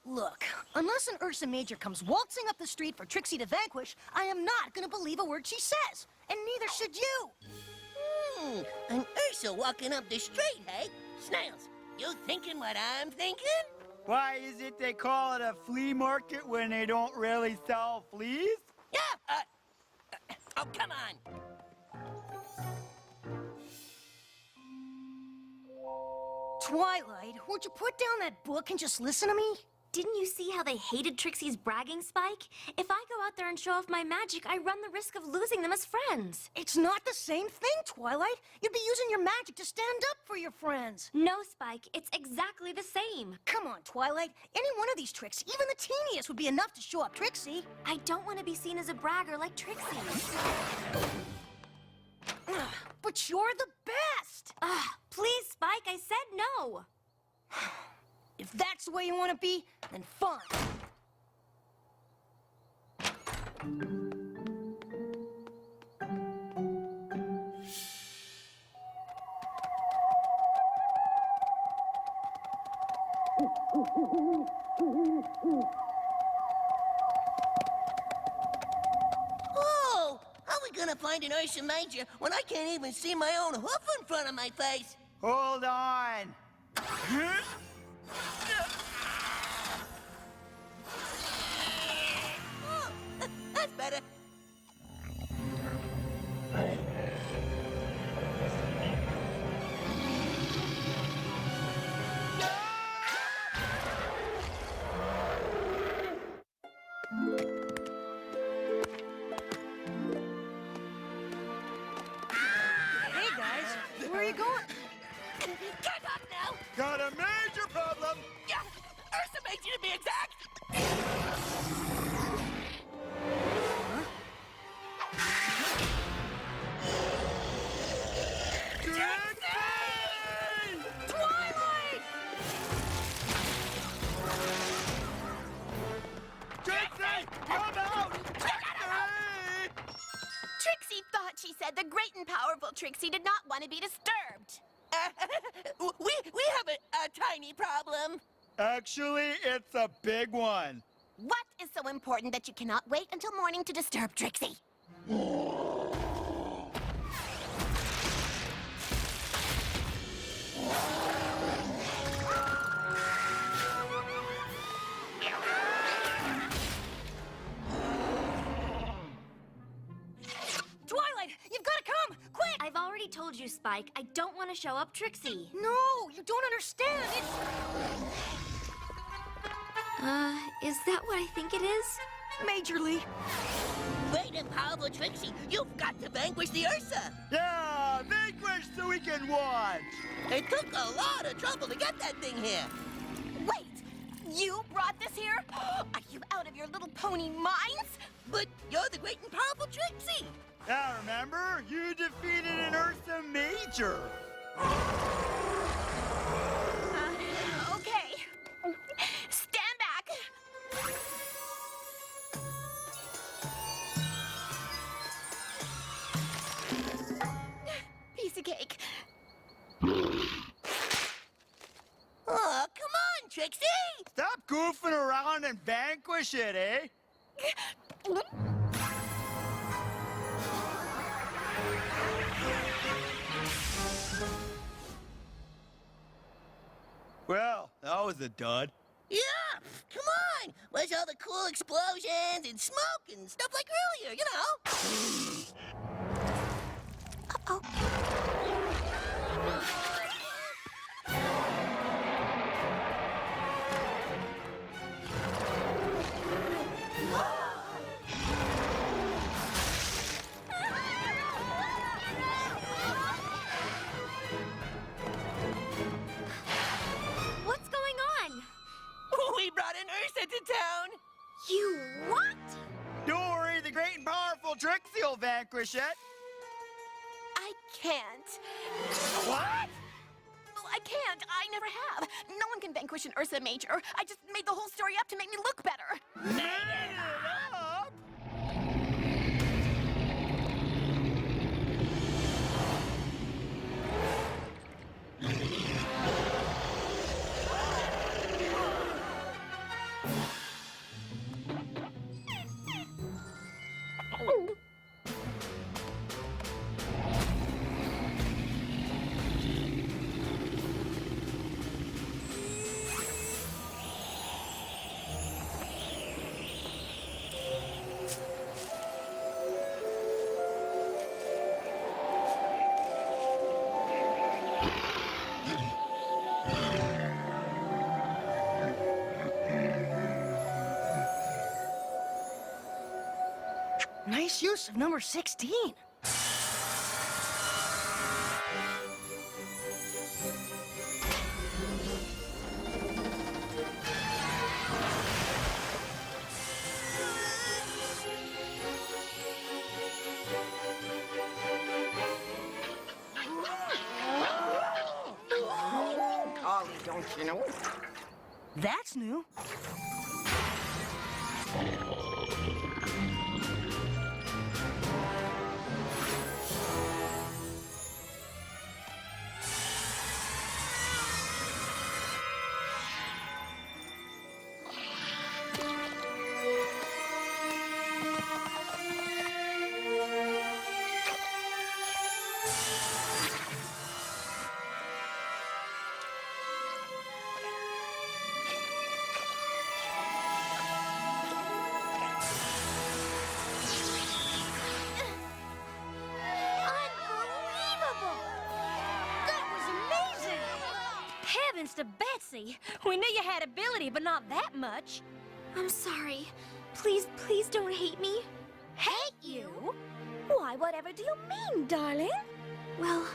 Look, unless an Ursa Major comes waltzing up the street for Trixie to vanquish, I am not going to believe a word she says. And neither should you. An Ursa walking up the street, hey? Snails, you thinking what I'm thinking? Why is it they call it a flea market when they don't really sell fleas? Yeah, oh, come on. Twilight, won't you put down that book and just listen to me? Didn't you see how they hated Trixie's bragging, Spike? If I go out there and show off my magic, I run the risk of losing them as friends. It's not the same thing, Twilight. You'd be using your magic to stand up for your friends. No, Spike, it's exactly the same. Come on, Twilight. Any one of these tricks, even the teeniest, would be enough to show up Trixie. I don't want to be seen as a bragger like Trixie. But you're the best. Please, Spike, I said no. If that's the way you want to be, then fine. Oh, how are we gonna find an Ursa Major when I can't even see my own hoof in front of my face? Hold on. Oh, that's better. Hey, guys. Where are you going? Get up now! Got a major problem. Yeah, Ursa Major to be exact! Twilight! Trixie, come out! Trixie thought she said the great and powerful Trixie did not want to be disturbed. We have a tiny problem. Actually, it's a big one. What is so important that you cannot wait until morning to disturb Trixie? Twilight, you've got to come! Quick! I've already told you, Spike, I don't want to show up Trixie. No, you don't understand. Is that what I think it is? Majorly. Great and powerful Trixie, you've got to vanquish the Ursa. Yeah, vanquish so we can watch. It took a lot of trouble to get that thing here. Wait! You brought this here? Are you out of your little pony minds? But you're the great and powerful Trixie. Now remember, you defeated an Ursa Major. Okay. Stand back. Piece of cake. Oh, come on, Trixie. Stop goofing around and vanquish it, eh? Well, that was a dud. Yeah, come on. Where's all the cool explosions and smoke and stuff like earlier, you know? What's going on? We brought an Ursa to town. You what? Don't worry, the great and powerful Trixie will vanquish it. I can't. What? Oh, I can't. I never have. No one can vanquish an Ursa Major. I just made the whole story up to make me look better. Made it up? Nice use of number 16. Golly, don't you know? That's new. Heavens to Betsy! We knew you had ability, but not that much. I'm sorry. Please don't hate me. Hate you? Why, whatever do you mean, darling? Well,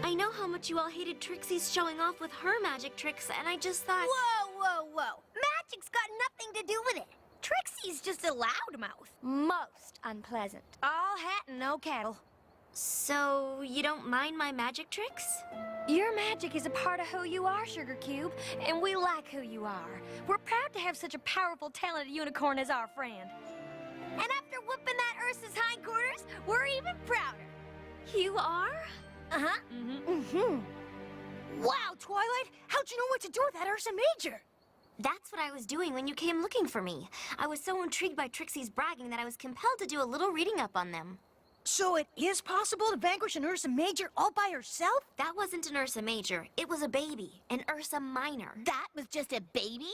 I know how much you all hated Trixie's showing off with her magic tricks, and I just thought... Whoa! Magic's got nothing to do with it. Trixie's just a loudmouth. Most unpleasant. All hat and no cattle. So, you don't mind my magic tricks? Your magic is a part of who you are, Sugar Cube, and we like who you are. We're proud to have such a powerful, talented unicorn as our friend. And after whooping that Ursa's hindquarters, we're even prouder. You are? Uh-huh. Wow, Twilight! How'd you know what to do with that Ursa Major? That's what I was doing when you came looking for me. I was so intrigued by Trixie's bragging that I was compelled to do a little reading up on them. So it is possible to vanquish an Ursa Major all by herself? That wasn't an Ursa Major. It was a baby, an Ursa Minor. That was just a baby?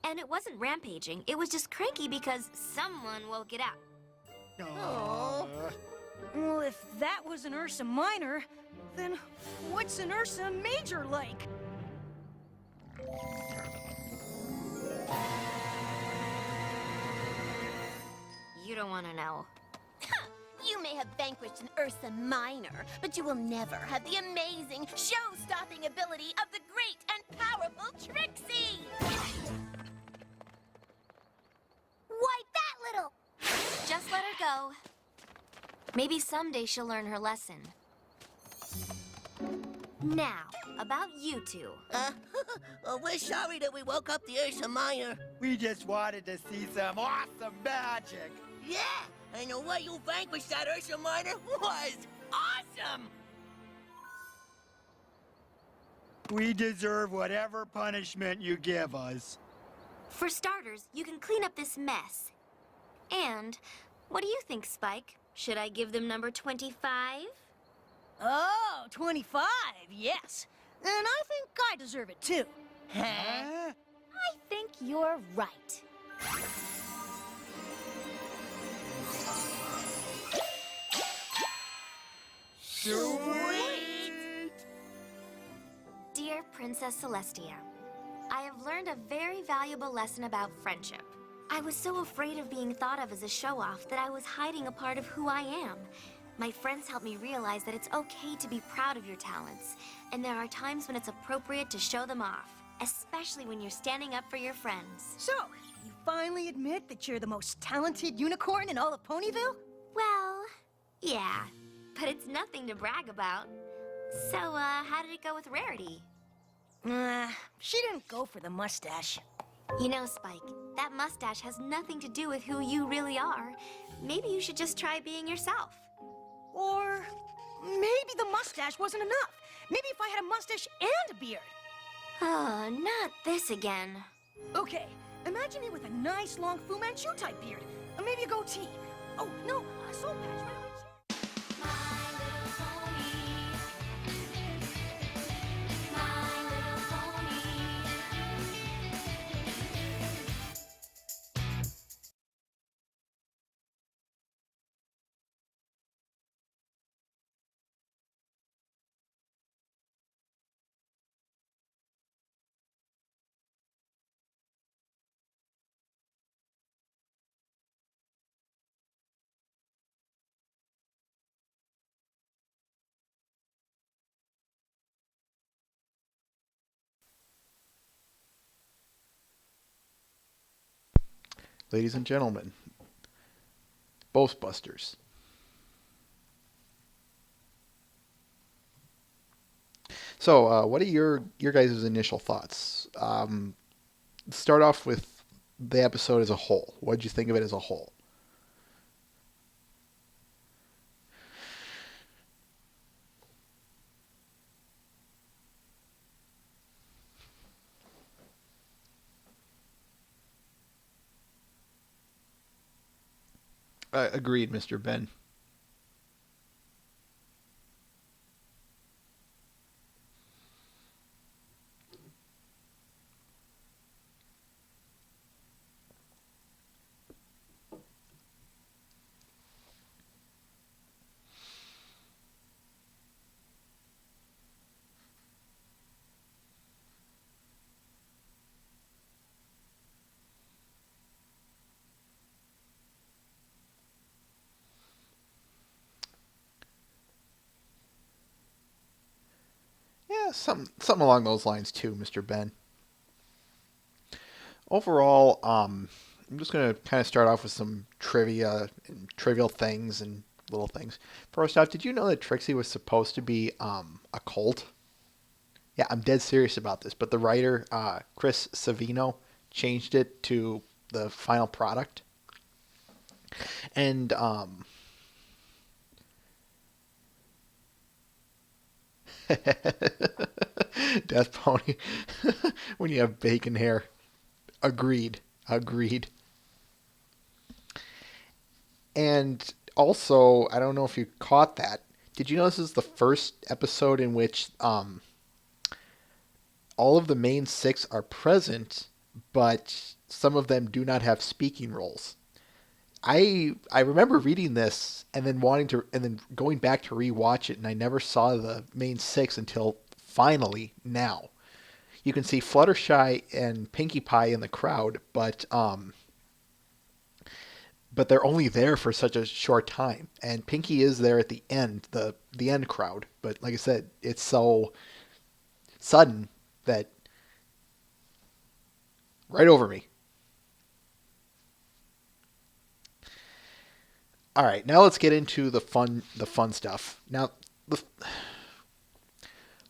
And it wasn't rampaging. It was just cranky because someone woke it up. Well, if that was an Ursa Minor, then what's an Ursa Major like? You don't want to know. You may have vanquished an Ursa Minor, but you will never have the amazing, show-stopping ability of the great and powerful Trixie! Why, that little... Just let her go. Maybe someday she'll learn her lesson. Now, about you two. Well, we're sorry that we woke up the Ursa Minor. We just wanted to see some awesome magic. Yeah, and the way you vanquished that Ursa Minor was awesome! We deserve whatever punishment you give us. For starters, you can clean up this mess. And what do you think, Spike? Should I give them number 25? Oh, 25, yes. And I think I deserve it too. I think you're right. Sweet! Dear Princess Celestia, I have learned a very valuable lesson about friendship. I was so afraid of being thought of as a show-off that I was hiding a part of who I am. My friends helped me realize that it's okay to be proud of your talents, and there are times when it's appropriate to show them off, especially when you're standing up for your friends. So, you finally admit that you're the most talented unicorn in all of Ponyville? Well, yeah, but it's nothing to brag about. So, how did it go with Rarity? She didn't go for the mustache. You know, Spike, that mustache has nothing to do with who you really are. Maybe you should just try being yourself. Or maybe the mustache wasn't enough. Maybe if I had a mustache and a beard. Oh, not this again. Okay, imagine me with a nice long Fu Manchu type beard. Or maybe a goatee. Oh, no, a soul patch right on my chin. Ladies and gentlemen, Boast Busters. So, what are your guys' initial thoughts? Start off with the episode as a whole. What did you think of it as a whole? Agreed, Mr. Ben. Yeah, something along those lines too, Mr. Ben. Overall, I'm just gonna kind of start off with some trivia and trivial things and little things. First off, did you know that Trixie was supposed to be a cult? Yeah, I'm dead serious about this. But the writer Chris Savino changed it to the final product, and Death Pony when you have bacon hair. Agreed. Agreed. And also, I don't know if you caught that. Did you know this is the first episode in which all of the main six are present, but some of them do not have speaking roles? I remember reading this and then going back to rewatch it, and I never saw the main six until finally now. You can see Fluttershy and Pinkie Pie in the crowd, but they're only there for such a short time. And Pinkie is there at the end, the end crowd. But like I said, it's so sudden that right over me. All right, now let's get into the fun stuff. Now,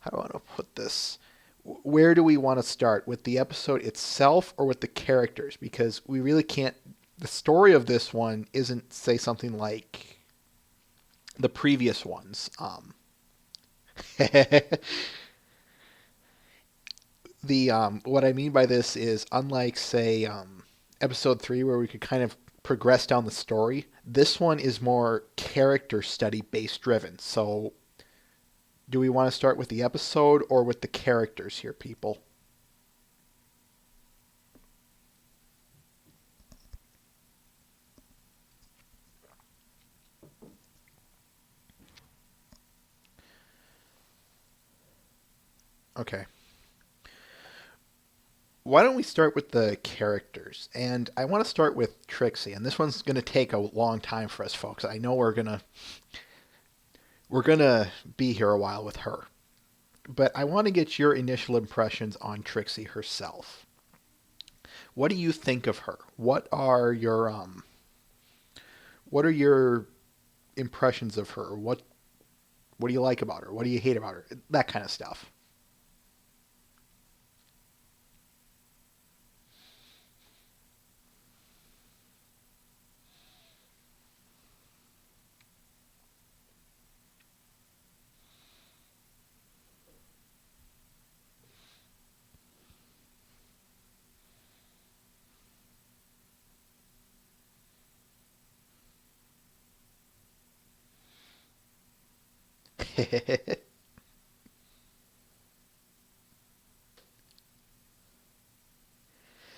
how do I want to put this? Where do we want to start? With the episode itself or with the characters? Because we really can't. The story of this one isn't, say, something like the previous ones. The what I mean by this is, unlike say episode 3, where we could kind of progress down the story, this one is more character study based driven. So do we want to start with the episode or with the characters here, people? Okay. Why don't we start with the characters? And I want to start with Trixie, and this one's going to take a long time for us folks. I know we're going to be here a while with her. But I want to get your initial impressions on Trixie herself. What do you think of her? What are your impressions of her? What do you like about her? What do you hate about her? That kind of stuff.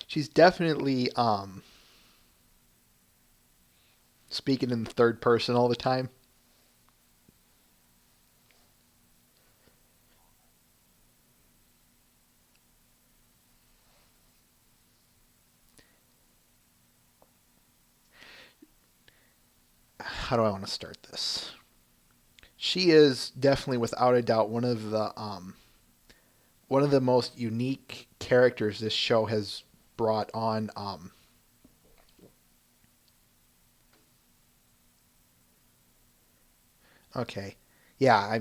She's definitely speaking in the third person all the time. How do I want to start this? She is definitely, without a doubt, one of the most unique characters this show has brought on. Okay, yeah,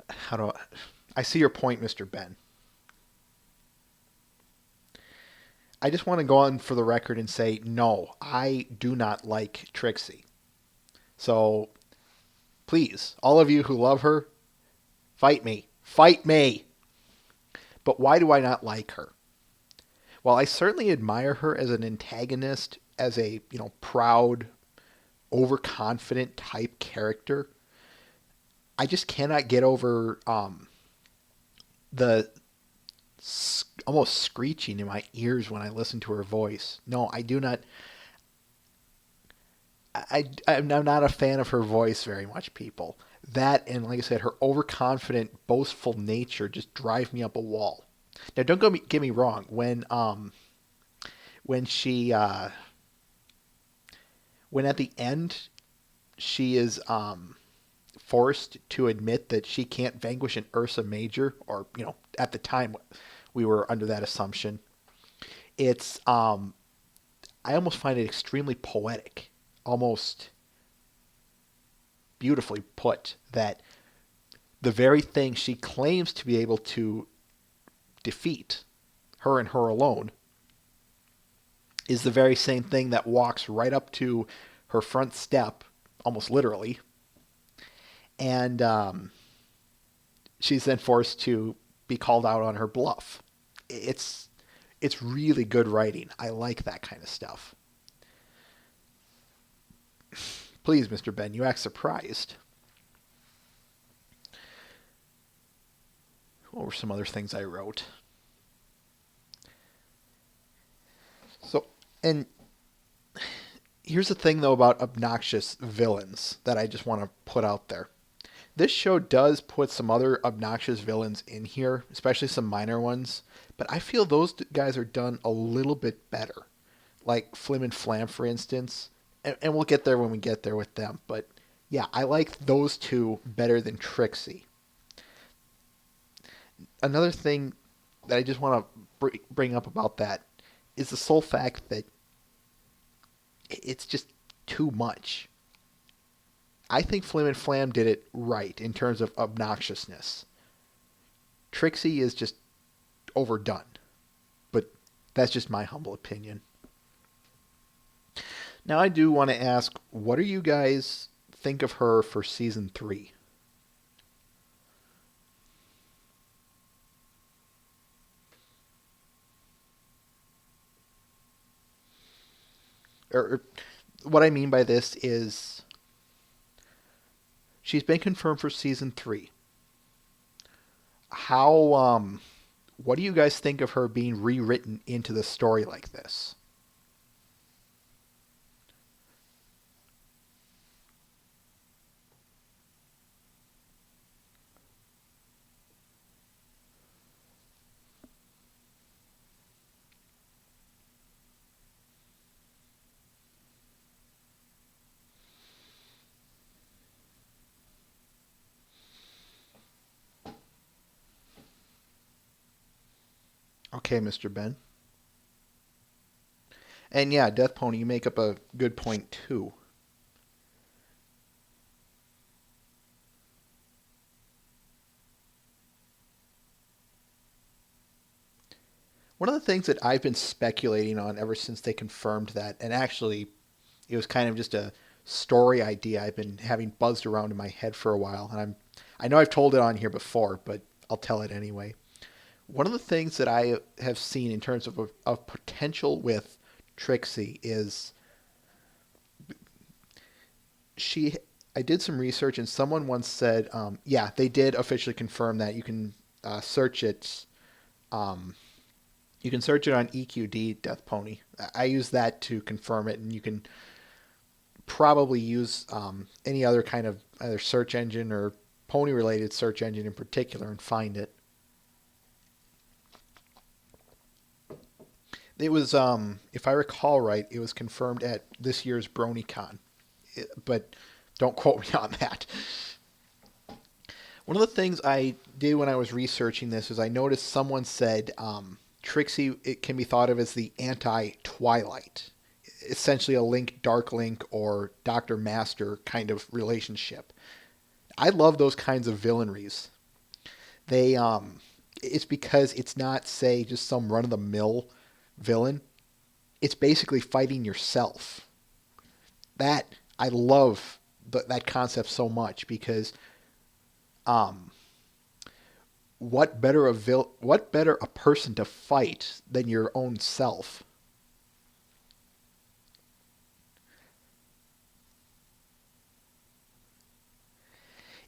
How do I see your point, Mr. Ben? I just want to go on for the record and say no. I do not like Trixie. So please, all of you who love her, fight me. Fight me. But why do I not like her? Well, I certainly admire her as an antagonist, as a, proud, overconfident type character. I just cannot get over the almost screeching in my ears when I listen to her voice. No, I do not. I'm not a fan of her voice very much, people. That, and like I said, her overconfident, boastful nature just drive me up a wall. Now, don't get me wrong. When she when at the end she is forced to admit that she can't vanquish an Ursa Major, or at the time we were under that assumption. It's I almost find it extremely poetic, almost beautifully put, that the very thing she claims to be able to defeat, her and her alone, is the very same thing that walks right up to her front step, almost literally, and she's then forced to be called out on her bluff. It's really good writing. I like that kind of stuff. Please, Mr. Ben, you act surprised. What were some other things I wrote? So, and here's the thing, though, about obnoxious villains that I just want to put out there. This show does put some other obnoxious villains in here, especially some minor ones, but I feel those guys are done a little bit better. Like Flim and Flam, for instance. And we'll get there when we get there with them. But yeah, I like those two better than Trixie. Another thing that I just want to bring up about that is the sole fact that it's just too much. I think Flim and Flam did it right in terms of obnoxiousness. Trixie is just overdone. But that's just my humble opinion. Now, I do want to ask, what do you guys think of her for season 3? or what I mean by this is she's been confirmed for season 3. What do you guys think of her being rewritten into the story like this? Okay, Mr. Ben. And yeah, Death Pony, you make up a good point too. One of the things that I've been speculating on ever since they confirmed that, and actually it was kind of just a story idea I've been having buzzed around in my head for a while, and I know I've told it on here before, but I'll tell it anyway. One of the things that I have seen in terms of potential with Trixie is I did some research and someone once said, yeah, they did officially confirm that you can search it. You can search it on EQD Death Pony. I use that to confirm it, and you can probably use any other kind of either search engine or pony-related search engine in particular and find it. It was, if I recall right, it was confirmed at this year's BronyCon, but don't quote me on that. One of the things I did when I was researching this is I noticed someone said Trixie, it can be thought of as the anti-Twilight, essentially a Link, Dark Link, or Dr. Master kind of relationship. I love those kinds of villainries. It's because it's not, say, just some run-of-the-mill villain. It's basically fighting yourself. That, I love that concept so much because what better a person to fight than your own self?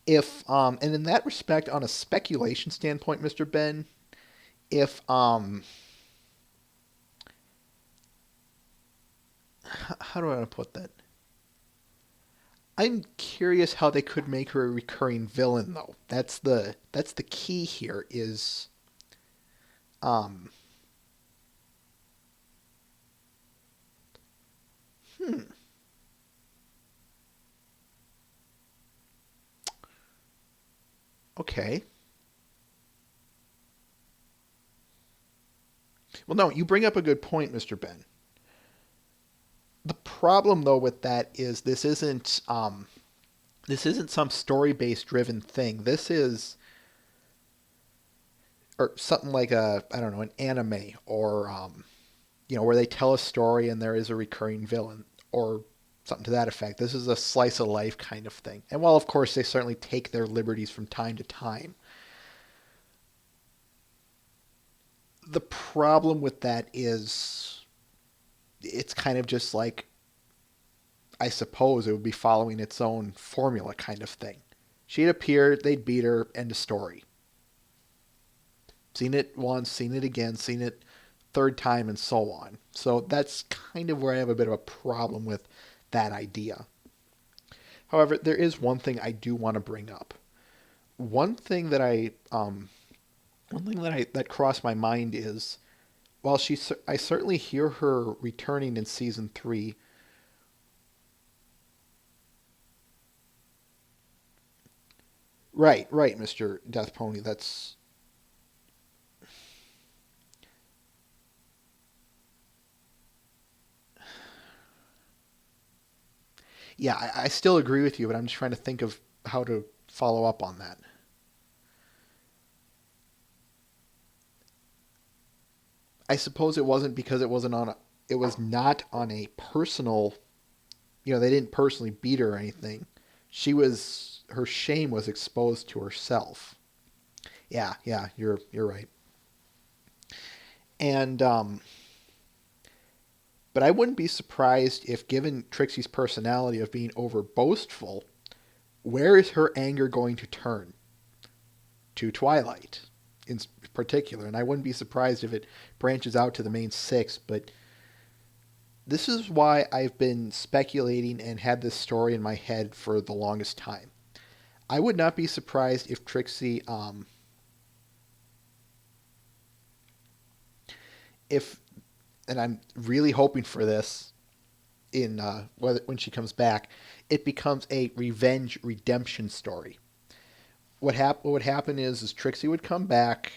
And in that respect, on a speculation standpoint, Mr. Ben, if how do I want to put that? I'm curious how they could make her a recurring villain, though. That's the key here. Is um hmm. Okay. Well, no, you bring up a good point, Mr. Ben. The problem, though, with that is this isn't some story-based driven thing. This is or something like I don't know, an anime or where they tell a story and there is a recurring villain or something to that effect. This is a slice of life kind of thing. And while of course they certainly take their liberties from time to time, the problem with that is it's kind of just like, I suppose it would be following its own formula kind of thing. She'd appear, they'd beat her, end of story. Seen it once, seen it again, seen it third time, and so on. So that's kind of where I have a bit of a problem with that idea. However, there is one thing I do want to bring up. One thing that that crossed my mind is, while I certainly hear her returning in season 3. Right, Mr. Death Pony. That's yeah, I still agree with you, but I'm just trying to think of how to follow up on that. I suppose it wasn't because it was not on a personal, they didn't personally beat her or anything. Her shame was exposed to herself. Yeah, you're right. And But I wouldn't be surprised if, given Trixie's personality of being over boastful, where is her anger going to turn? To Twilight in particular. And I wouldn't be surprised if it branches out to the main six, but this is why I've been speculating and had this story in my head for the longest time. I would not be surprised if Trixie, if, and I'm really hoping for this in when she comes back, it becomes a revenge redemption story. What would happen is Trixie would come back,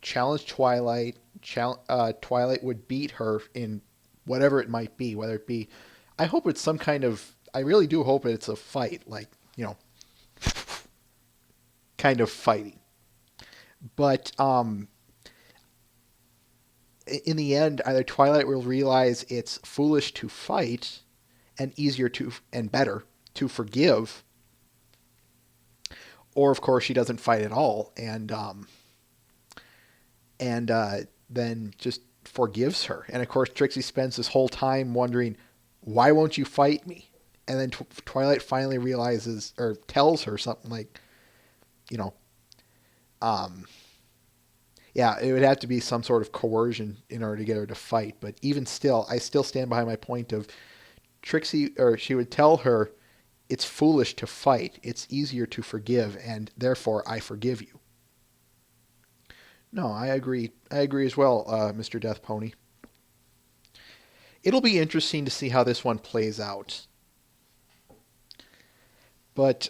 challenge Twilight. Twilight would beat her in whatever it might be, whether it be. I hope it's some kind of. I really do hope it's a fight, like kind of fighting. But in the end, either Twilight will realize it's foolish to fight, and easier to and better to forgive, or of course she doesn't fight at all, and then just forgives her. And of course Trixie spends this whole time wondering, why won't you fight me? And then Twilight finally realizes or tells her something like, you know, yeah, it would have to be some sort of coercion in order to get her to fight. But even still, I still stand behind my point of Trixie, or she would tell her, it's foolish to fight. It's easier to forgive, and therefore I forgive you. No, I agree. I agree as well, Mr. Death Pony. It'll be interesting to see how this one plays out. But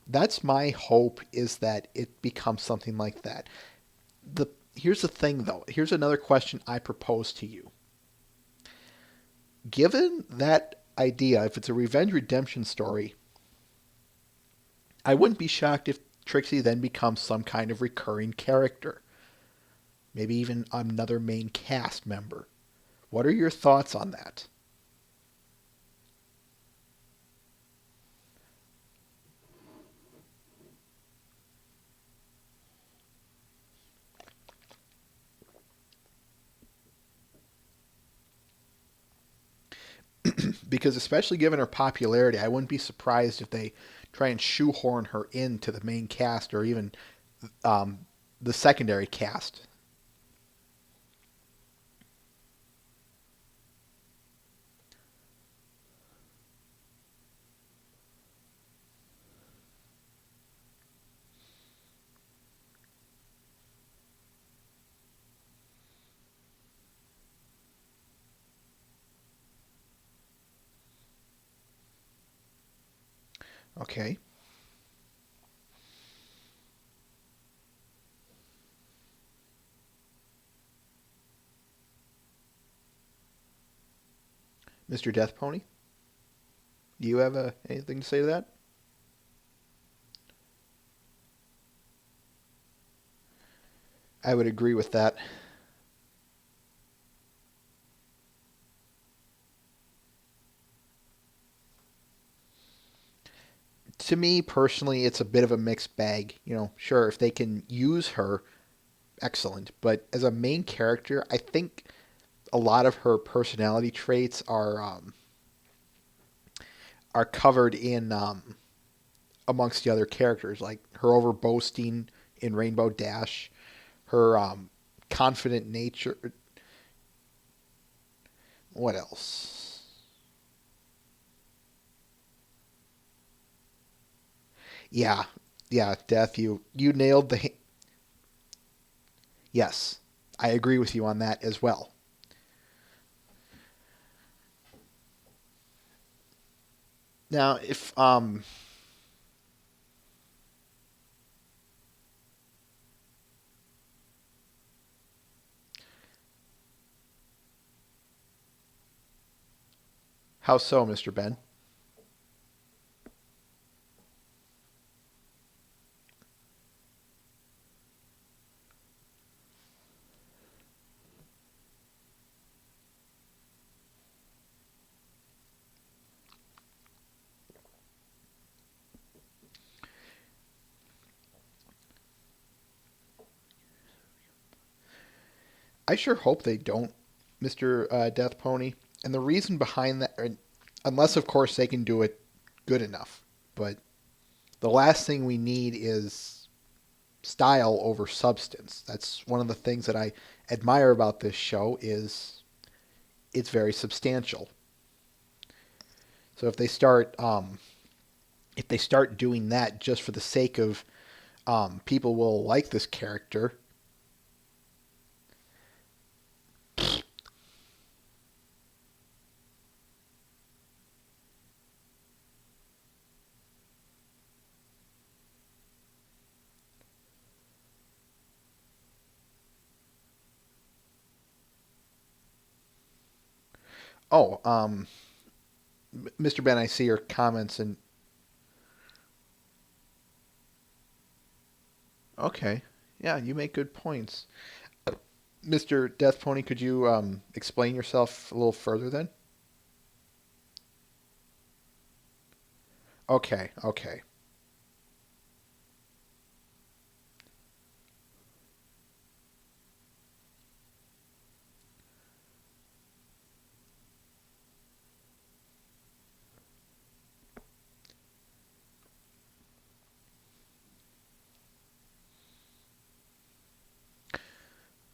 that's my hope, is that it becomes something like that. Here's the thing, though. Here's another question I propose to you. Given that idea, if it's a revenge redemption story, I wouldn't be shocked if Trixie then becomes some kind of recurring character. Maybe even another main cast member. What are your thoughts on that? Because especially given her popularity, I wouldn't be surprised if they try and shoehorn her into the main cast, or even the secondary cast. Okay. Mr. Death Pony, do you have anything to say to that? I would agree with that. To me personally, it's a bit of a mixed bag. Sure, if they can use her, excellent. But as a main character, I think a lot of her personality traits are covered in amongst the other characters, like her over boasting in Rainbow Dash, her confident nature. What else? Yeah, yeah, Death. You nailed the. Yes, I agree with you on that as well. Now, if how so, Mr. Ben? I sure hope they don't, Mr. Death Pony. And the reason behind that, unless of course they can do it good enough, but the last thing we need is style over substance. That's one of the things that I admire about this show is it's very substantial. So if they start doing that just for the sake of people will like this character. Oh, Mr. Ben, I see your comments and okay, yeah, you make good points. Mr. Death Pony, could you explain yourself a little further then? Okay, okay.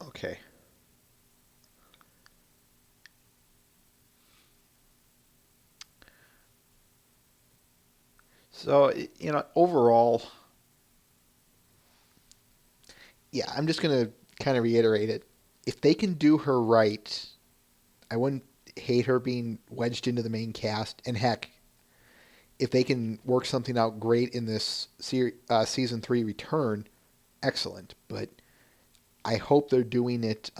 Okay. So, overall, yeah, I'm just going to kind of reiterate it. If they can do her right, I wouldn't hate her being wedged into the main cast. And heck, if they can work something out great in this season 3 return, excellent. But I hope they're doing it.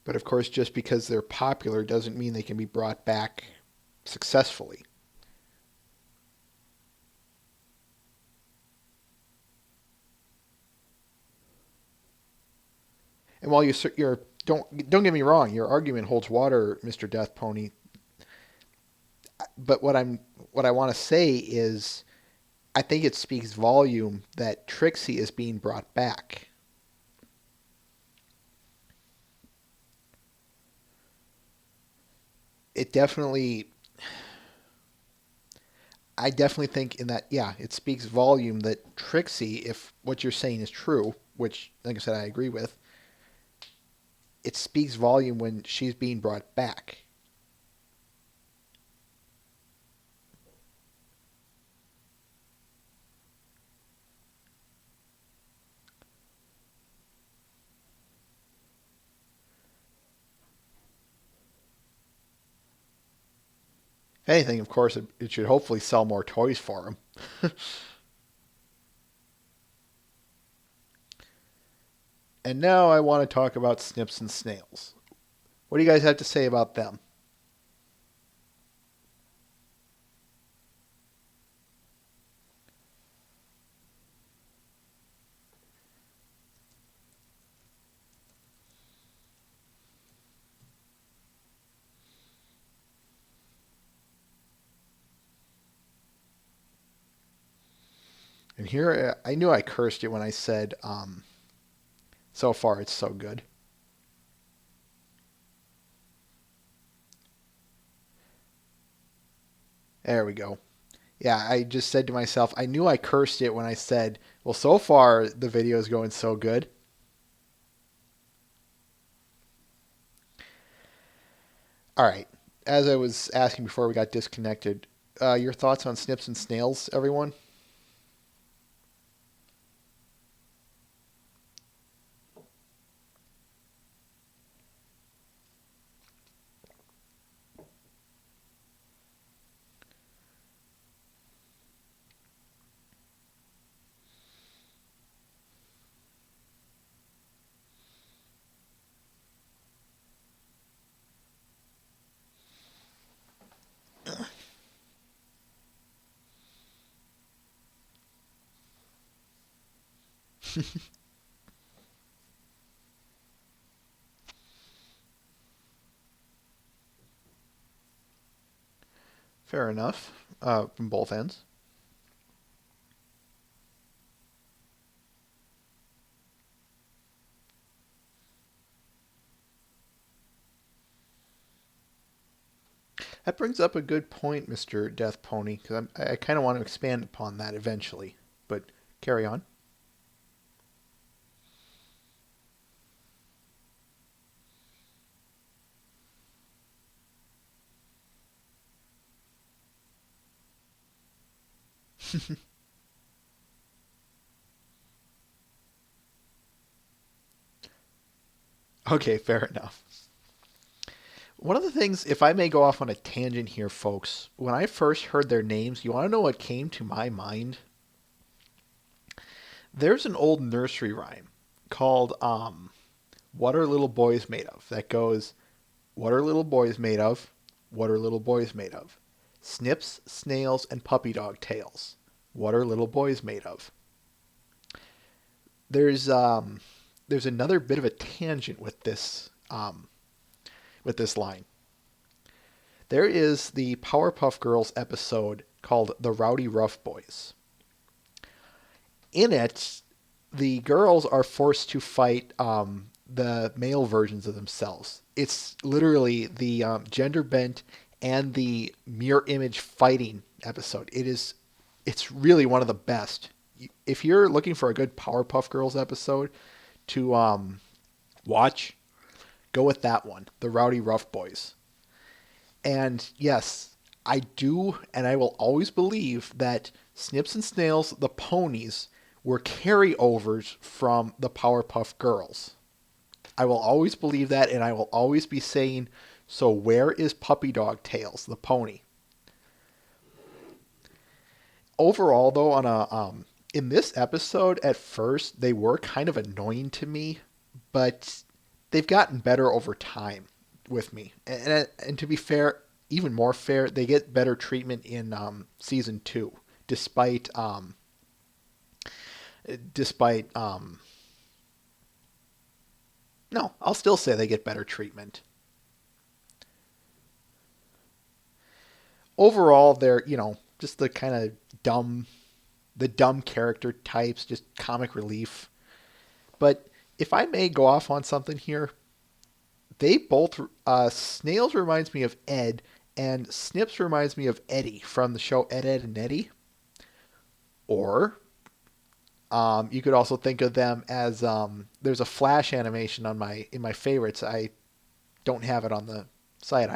But of course, just because they're popular doesn't mean they can be brought back successfully. And while you're don't get me wrong, your argument holds water, Mr. Death Pony. But what I want to say is, I think it speaks volume that Trixie is being brought back. It definitely, I definitely think in that, yeah, it speaks volume that Trixie, if what you're saying is true, which, like I said, I agree with, it speaks volume when she's being brought back. If anything, of course, it should hopefully sell more toys for him. And now I want to talk about Snips and Snails. What do you guys have to say about them? And here, I knew I cursed it when I said, so far it's so good. There we go. Yeah, I just said to myself, I knew I cursed it when I said, well, so far the video is going so good. All right. As I was asking before we got disconnected, your thoughts on Snips and Snails, everyone? Fair enough. From both ends. That brings up a good point, Mr. Death Pony, because I kind of want to expand upon that eventually. But carry on. Okay, fair enough. One of the things, if I may go off on a tangent here, folks, when I first heard their names, you want to know what came to my mind? There's an old nursery rhyme called What Are Little Boys Made Of? That goes, what are little boys made of? What are little boys made of? Snips, snails, and puppy dog tails. What are little boys made of? There's another bit of a tangent with this line. There is the Powerpuff Girls episode called The Rowdy Rough Boys. In it, the girls are forced to fight the male versions of themselves. It's literally the gender bent and the mirror image fighting episode. It's really one of the best. If you're looking for a good Powerpuff Girls episode to watch, go with that one, The Rowdy Rough Boys. And yes, I do, and I will always believe that Snips and Snails, the ponies, were carryovers from the Powerpuff Girls. I will always believe that, and I will always be saying, so where is Puppy Dog Tails, the pony? Overall, though, in this episode, at first, they were kind of annoying to me, but they've gotten better over time with me. And to be fair, even more fair, they get better treatment in season 2, despite no, I'll still say they get better treatment. Overall, they're, just the kind of the dumb character types, just comic relief. But if I may go off on something here, they both, Snails reminds me of Ed, and Snips reminds me of Eddie from the show Ed, Edd and Eddy. Or you could also think of them as there's a Flash animation in my favorites. I don't have it on the site.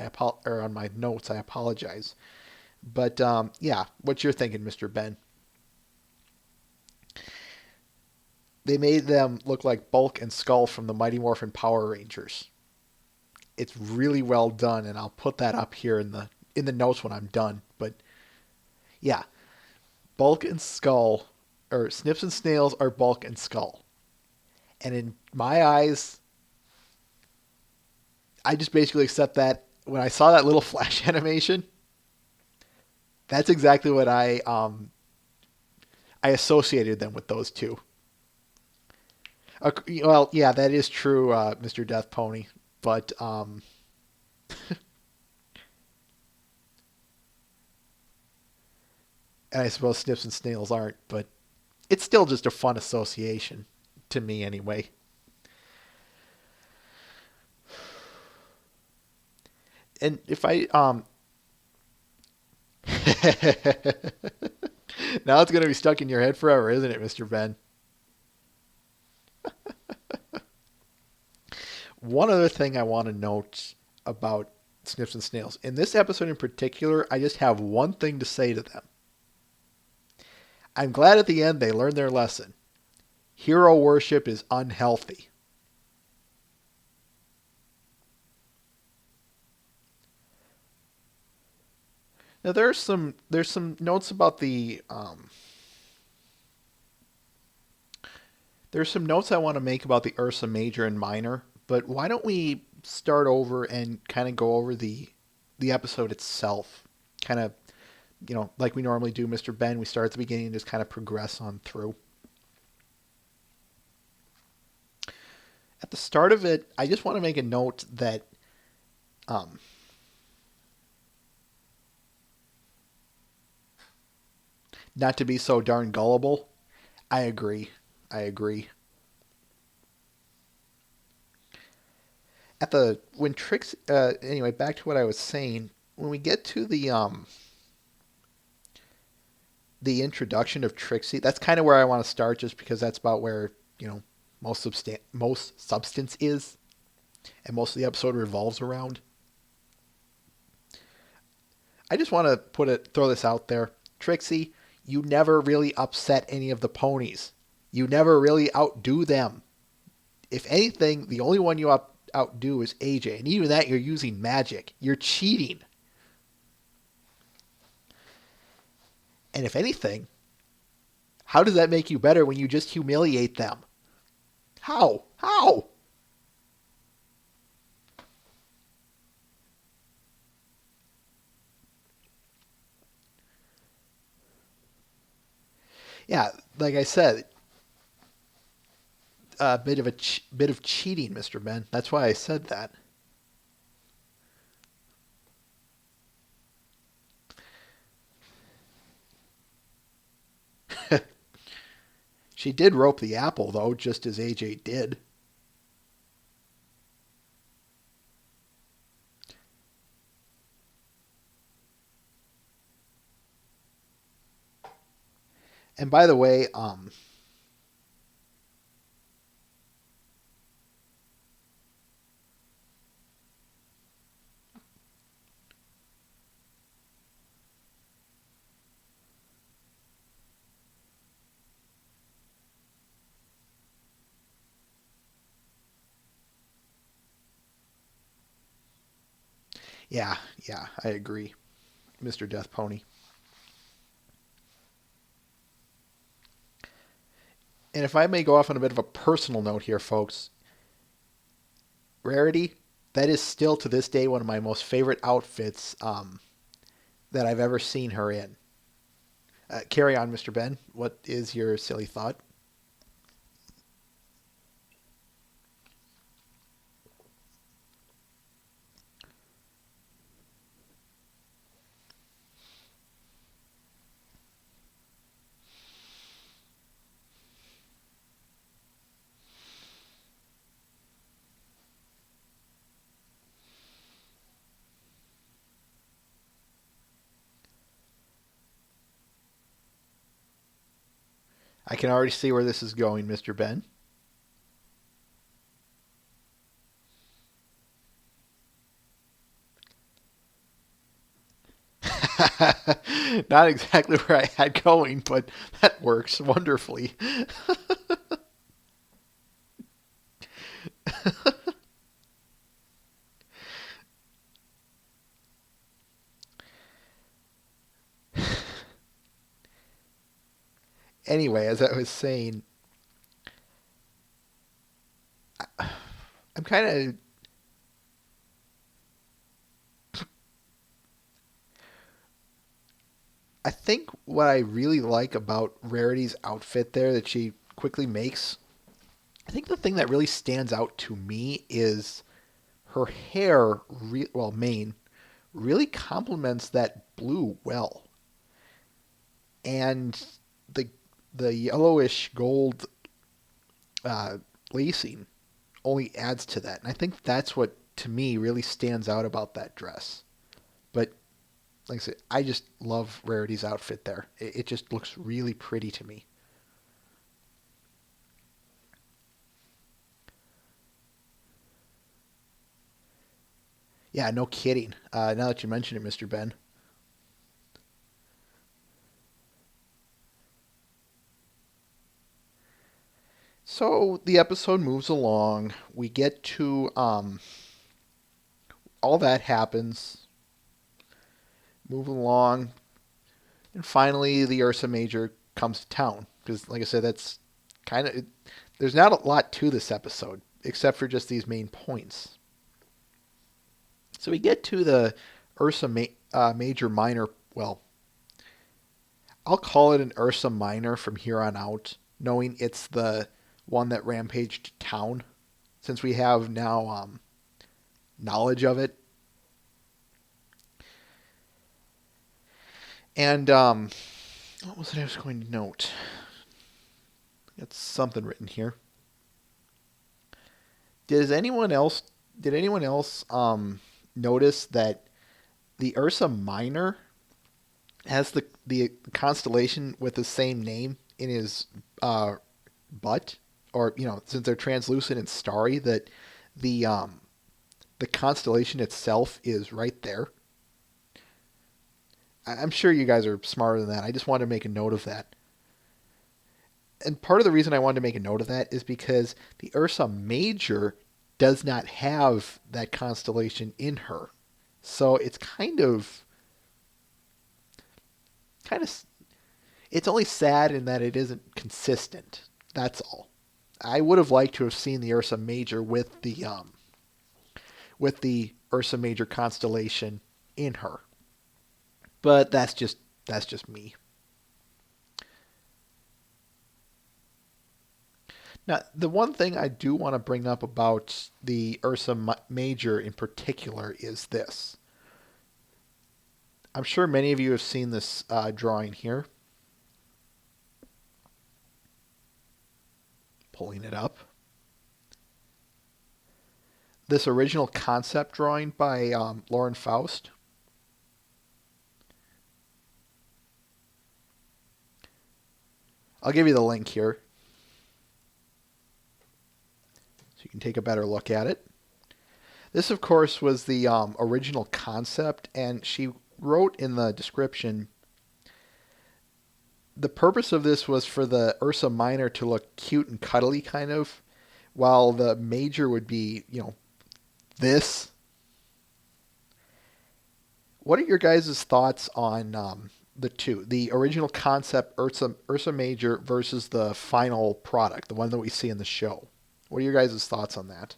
Or on my notes. I apologize. But yeah, what you're thinking, Mr. Ben? They made them look like Bulk and Skull from the Mighty Morphin Power Rangers. It's really well done, and I'll put that up here in the notes when I'm done. But yeah, Bulk and Skull, or Snips and Snails are Bulk and Skull. And in my eyes, I just basically accept that when I saw that little Flash animation, that's exactly what I associated them with, those two. Well, yeah, that is true, Mr. Death Pony. But and I suppose Snips and Snails aren't, but it's still just a fun association to me anyway. And if I now it's going to be stuck in your head forever, isn't it, Mr. Ben? One other thing I want to note about Snips and Snails. In this episode in particular, I just have one thing to say to them. I'm glad at the end they learned their lesson. Hero worship is unhealthy. Now there's some notes about the there's some notes I want to make about the Ursa Major and Minor, but why don't we start over and kind of go over the episode itself? Kind of, like we normally do, Mr. Ben. We start at the beginning and just kind of progress on through. At the start of it, I just want to make a note that um, not to be so darn gullible. I agree. I agree. At the when Trix anyway, back to what I was saying. When we get to the introduction of Trixie, that's kind of where I want to start, just because that's about where most substance is, and most of the episode revolves around. I just want to throw this out there. Trixie, you never really upset any of the ponies. You never really outdo them. If anything, the only one you outdo is AJ. And even that, you're using magic. You're cheating. And if anything, how does that make you better when you just humiliate them? How? How? Yeah, like I said, a bit of cheating, Mr. Ben. That's why I said that. She did rope the apple, though, just as AJ did. And by the way, yeah, I agree, Mr. Death Pony. And if I may go off on a bit of a personal note here, folks, Rarity, that is still to this day one of my most favorite outfits that I've ever seen her in. Carry on, Mr. Ben. What is your silly thought? I can already see where this is going, Mr. Ben. Not exactly where I had going, but that works wonderfully. Anyway, as I was saying, I'm kind of I think what I really like about Rarity's outfit there that she quickly makes, I think the thing that really stands out to me is her hair, mane, really complements that blue well. And the yellowish gold lacing only adds to that. And I think that's what, to me, really stands out about that dress. But like I said, I just love Rarity's outfit there. It just looks really pretty to me. Yeah, no kidding. Now that you mention it, Mr. Ben. So the episode moves along. We get to all that happens. Moving along, and finally the Ursa Major comes to town because, like I said, that's kind of there's not a lot to this episode except for just these main points. So we get to the Major Minor. Well, I'll call it an Ursa Minor from here on out, knowing it's the one that rampaged town. since we have now knowledge of it. And what was it I was going to note? Got something written here. Did anyone else notice that the Ursa Minor has the constellation with the same name in his butt? Or, since they're translucent and starry, that the constellation itself is right there. I'm sure you guys are smarter than that. I just wanted to make a note of that. And part of the reason I wanted to make a note of that is because the Ursa Major does not have that constellation in her. So it's kind of it's only sad in that it isn't consistent. That's all. I would have liked to have seen the Ursa Major with the Ursa Major constellation in her. But that's just me. Now, the one thing I do want to bring up about the Ursa Major in particular is this. I'm sure many of you have seen this drawing here. Pulling it up. This original concept drawing by Lauren Faust. I'll give you the link here so you can take a better look at it. This, of course, was the original concept, and she wrote in the description, the purpose of this was for the Ursa Minor to look cute and cuddly, kind of, while the Major would be, this. What are your guys' thoughts on the two? The original concept, Ursa Major, versus the final product, the one that we see in the show. What are your guys' thoughts on that?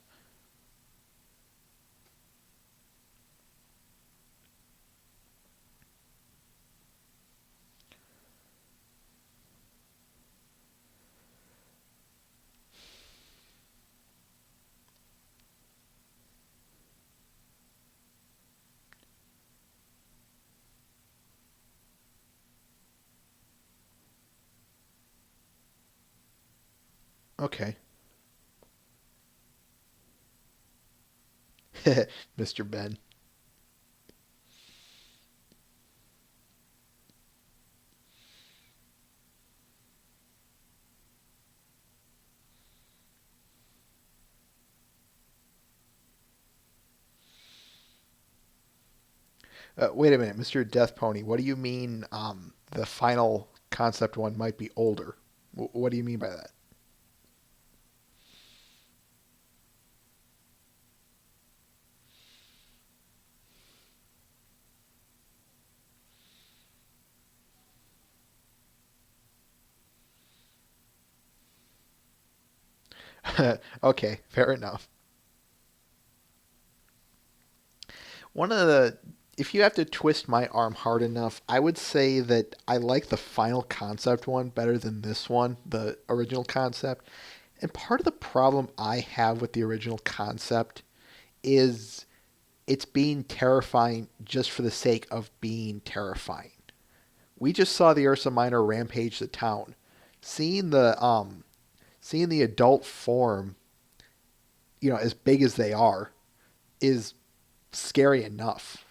Okay. Mr. Ben. Wait a minute, Mr. Death Pony. What do you mean the final concept one might be older? What do you mean by that? Okay, fair enough. If you have to twist my arm hard enough, I would say that I like the final concept one better than this one, the original concept. And part of the problem I have with the original concept is it's being terrifying just for the sake of being terrifying. We just saw the Ursa Minor rampage the town. Seeing the adult form, as big as they are, is scary enough.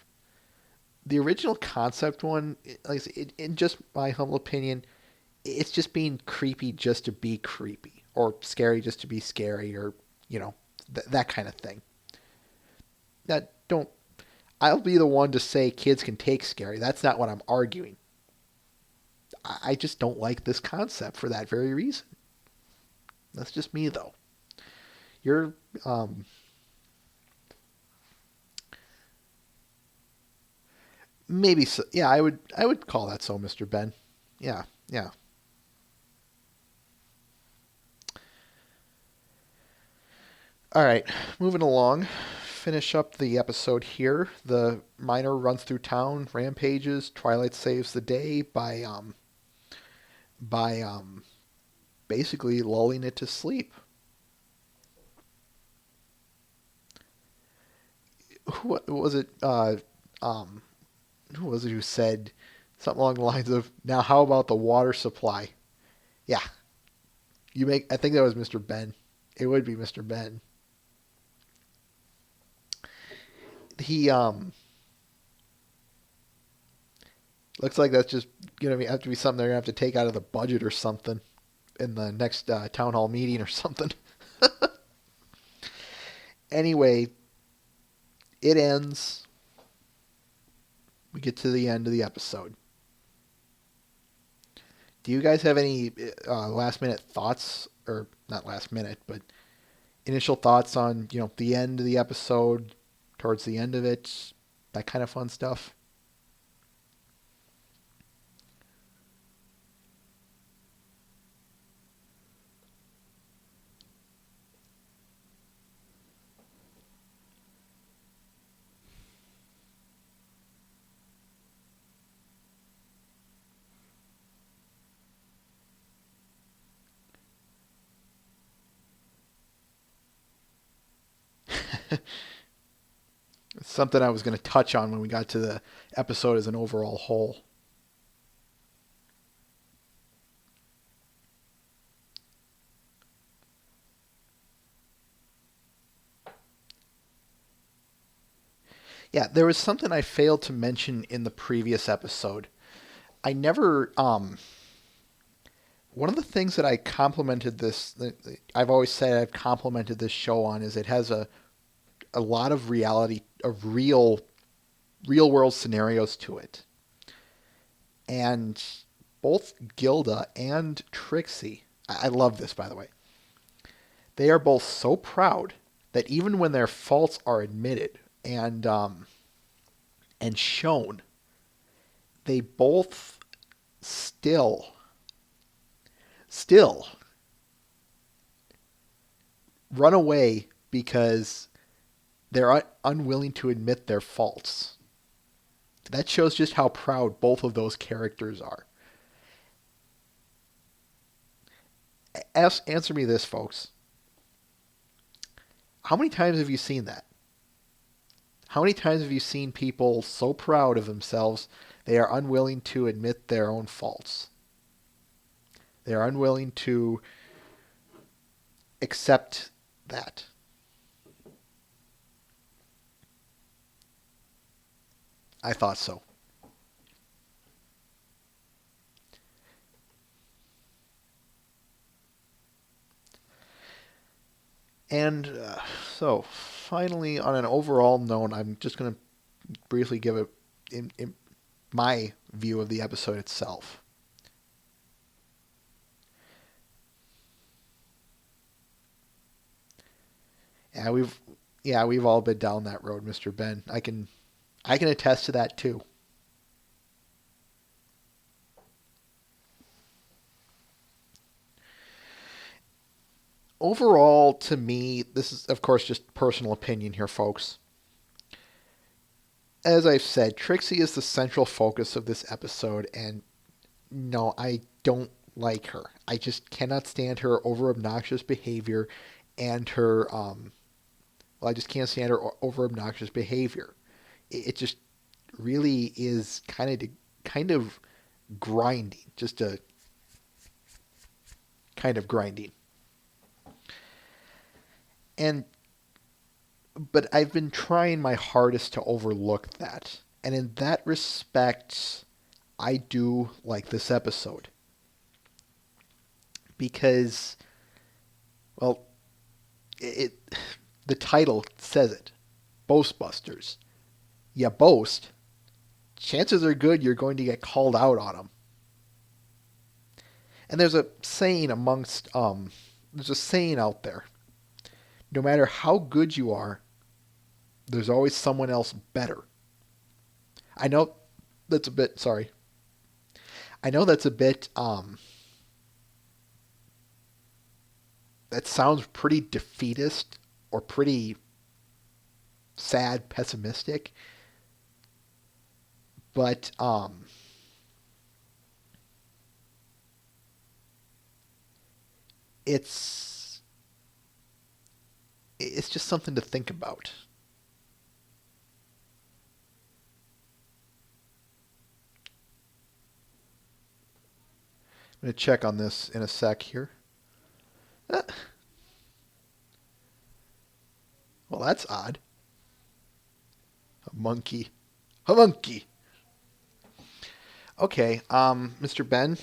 The original concept one, like I said, in just my humble opinion, it's just being creepy just to be creepy, or scary just to be scary, or that kind of thing. I'll be the one to say kids can take scary. That's not what I'm arguing. I just don't like this concept for that very reason. That's just me, though. You're maybe so. Yeah, I would call that so, Mr. Ben. Yeah. All right, moving along. Finish up the episode here. The Minor runs through town, rampages. Twilight saves the day by basically lulling it to sleep. who was it? Um, who was it who said something along the lines of, "Now how about the water supply?" Yeah, you make. I think that was Mr. Ben. It would be Mr. Ben. He looks like that's just have to be something they're gonna have to take out of the budget or something in the next town hall meeting or something. Anyway, it ends. We get to the end of the episode. Do you guys have any last minute thoughts, or not last minute, but initial thoughts on the end of the episode, towards the end of it, that kind of fun stuff? It's something I was going to touch on when we got to the episode as an overall whole. Yeah, there was something I failed to mention in the previous episode. I never, one of the things that I complimented this, I've always said I've complimented this show on, is it has a lot of reality, of real world scenarios to it. And both Gilda and Trixie, I love this, by the way, they are both so proud that even when their faults are admitted and shown, they both still run away because they're unwilling to admit their faults. That shows just how proud both of those characters are. Answer me this, folks. How many times have you seen that? How many times have you seen people so proud of themselves they are unwilling to admit their own faults? They are unwilling to accept that. I thought so. And so, finally, on an overall note, I'm just going to briefly give in my view of the episode itself. We've all been down that road, Mr. Ben. I can attest to that too. Overall, to me, this is, of course, just personal opinion here, folks. As I've said, Trixie is the central focus of this episode, and no, I don't like her. I just cannot stand her over obnoxious behavior and her, I just can't stand her over obnoxious behavior. It just really is kind of grinding, just a kind of grinding. But I've been trying my hardest to overlook that. And in that respect, I do like this episode. Because, well, the title says it. Boast Busters. You boast, chances are good you're going to get called out on them. And there's a saying there's a saying out there. No matter how good you are, there's always someone else better. I know that's a bit, that sounds pretty defeatist or pretty sad, pessimistic. But, it's just something to think about. I'm going to check on this in a sec here. Ah, well, that's odd. A monkey. A monkey. Okay, Mr. Ben,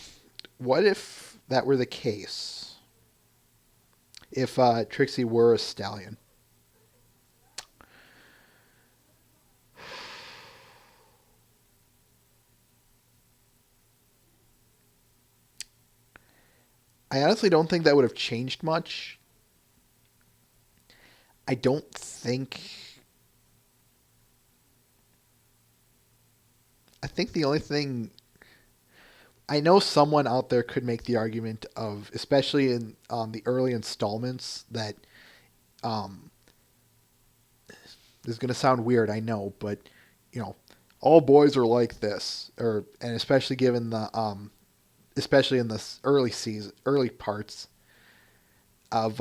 what if that were the case? If Trixie were a stallion? I honestly don't think that would have changed much. I don't think... I think the only thing... I know someone out there could make the argument of, especially in the early installments, that this is going to sound weird, I know, but, you know, all boys are like this, and especially given the especially in the early parts of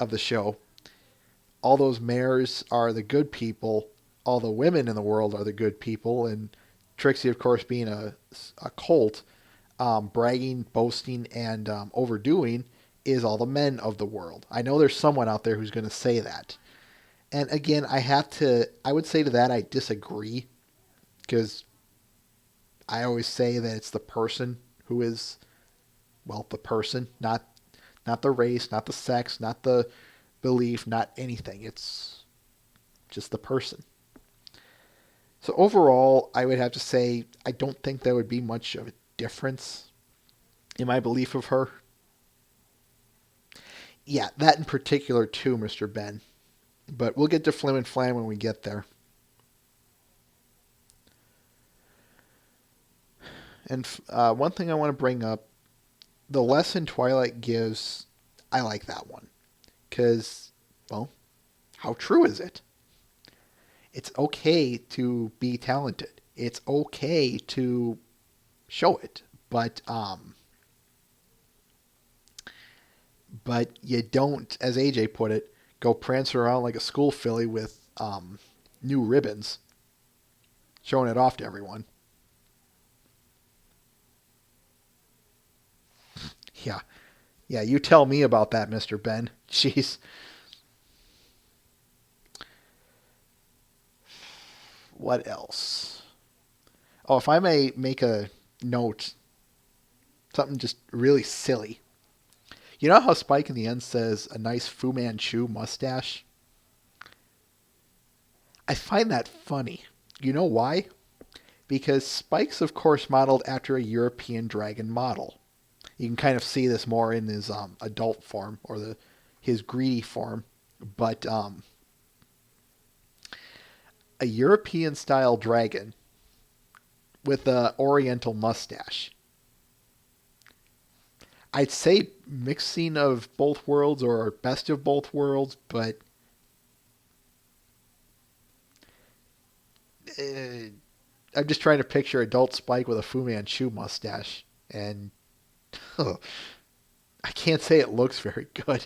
the show, all those mares are the good people, all the women in the world are the good people, and Trixie, of course, being a colt, bragging, boasting, and overdoing is all the men of the world. I know there's someone out there who's going to say that. And again, I would say to that I disagree, because I always say that it's the person who is, well, the person, not the race, not the sex, not the belief, not anything. It's just the person. So overall, I would have to say I don't think there would be much of a difference in my belief of her. Yeah, that in particular too, Mr. Ben. But we'll get to Flim and Flam when we get there. And one thing I want to bring up, the lesson Twilight gives, I like that one. Because, well, how true is it? It's okay to be talented. It's okay to show it. But you don't, as AJ put it, go prancing around like a school filly with new ribbons, showing it off to everyone. Yeah, you tell me about that, Mr. Ben. Jeez. What else? Oh, if I may make a note, something just really silly. You know how Spike in the end says a nice Fu Manchu mustache? I find that funny. You know why? Because Spike's, of course, modeled after a European dragon model. You can kind of see this more in his adult form, or his greedy form. But a European-style dragon with an oriental mustache. I'd say mixing of both worlds or best of both worlds, but I'm just trying to picture adult Spike with a Fu Manchu mustache, and I can't say it looks very good.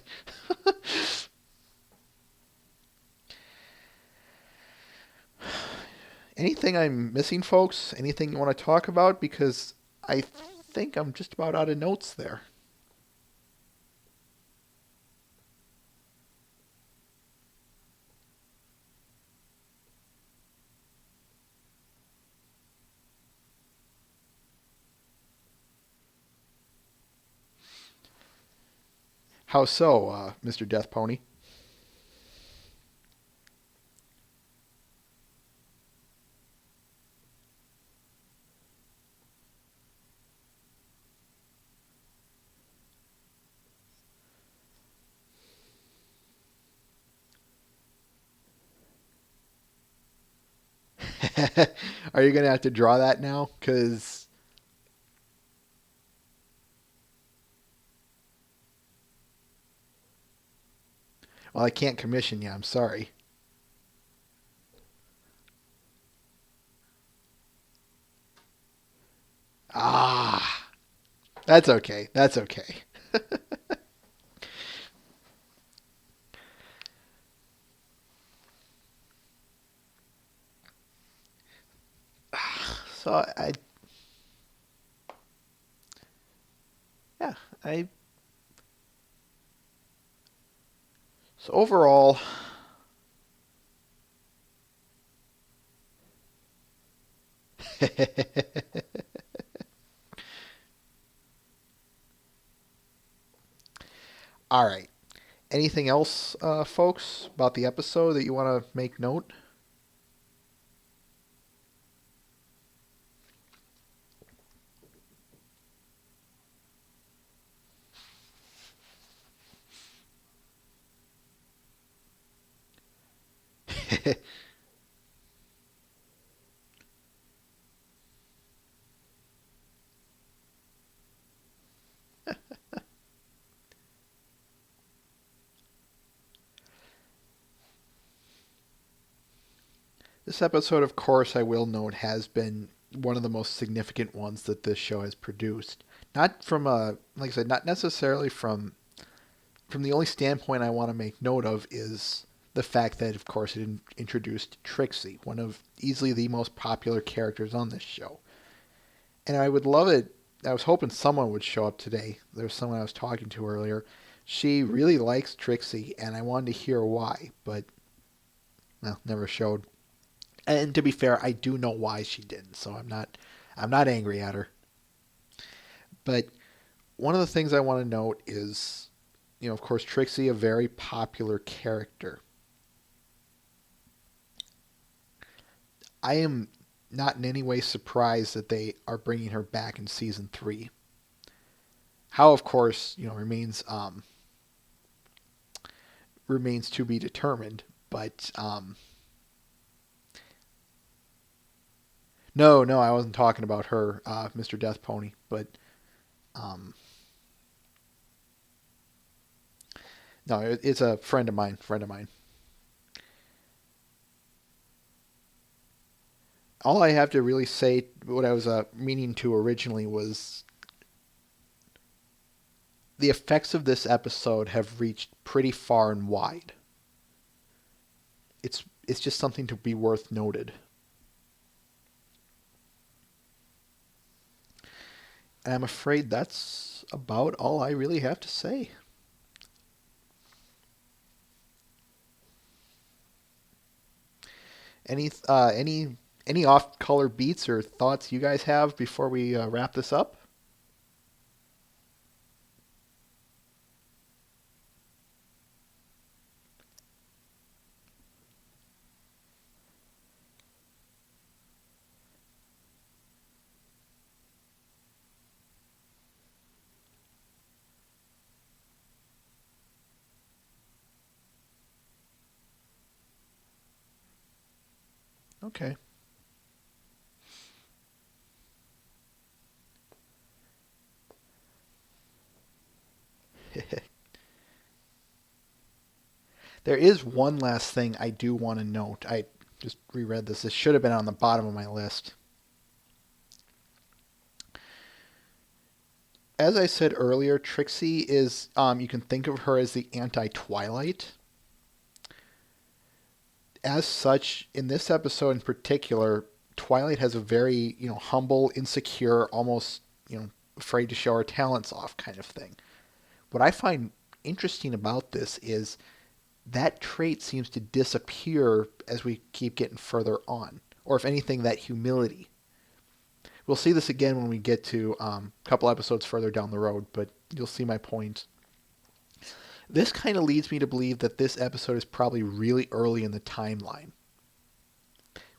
Anything I'm missing, folks? Anything you want to talk about? Because I think I'm just about out of notes there. How so, Mr. Death Pony? Are you going to have to draw that now? Because... well, I can't commission you. I'm sorry. Ah, that's okay. That's okay. So Yeah, I. So overall, all right. Anything else, folks, about the episode that you want to make note? This episode, of course, I will note, has been one of the most significant ones that this show has produced. Not from a, like I said, not necessarily from the only standpoint I want to make note of is the fact that, of course, it introduced Trixie, one of easily the most popular characters on this show. And I would love it. I was hoping someone would show up today. There was someone I was talking to earlier. She really likes Trixie, and I wanted to hear why, but, well, never showed. And to be fair, I do know why she didn't, so I'm not angry at her. But one of the things I want to note is, of course, Trixie, a very popular character. I am not in any way surprised that they are bringing her back in season 3. How, of course, remains to be determined. But no, I wasn't talking about her, Mr. Death Pony. But no, it's a friend of mine. All I have to really say, what I was meaning to originally, was the effects of this episode have reached pretty far and wide. It's just something to be worth noted. And I'm afraid that's about all I really have to say. Any off-color beats or thoughts you guys have before we wrap this up? Okay. There is one last thing I do want to note. I just reread this. This should have been on the bottom of my list. As I said earlier, Trixie is, you can think of her as the anti-Twilight. As such, in this episode in particular, Twilight has a very, humble, insecure, almost, afraid to show her talents off kind of thing. What I find interesting about this is that trait seems to disappear as we keep getting further on. Or if anything, that humility. We'll see this again when we get to a couple episodes further down the road, but you'll see my point. This kind of leads me to believe that this episode is probably really early in the timeline.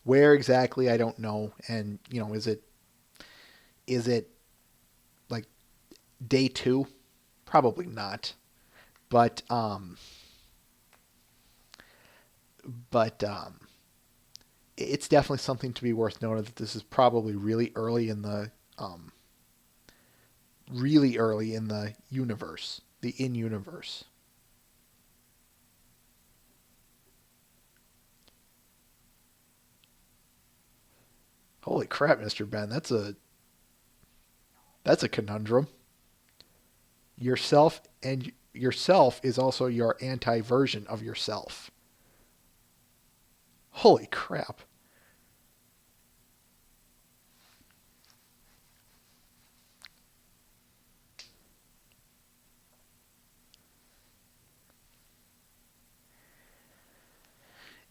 Where exactly, I don't know. And, is it like day 2? Probably not. But it's definitely something to be worth noting that this is probably really early in the universe, the in-universe. Holy crap, Mr. Ben, that's a conundrum. Yourself is also your anti-version of yourself. Holy crap.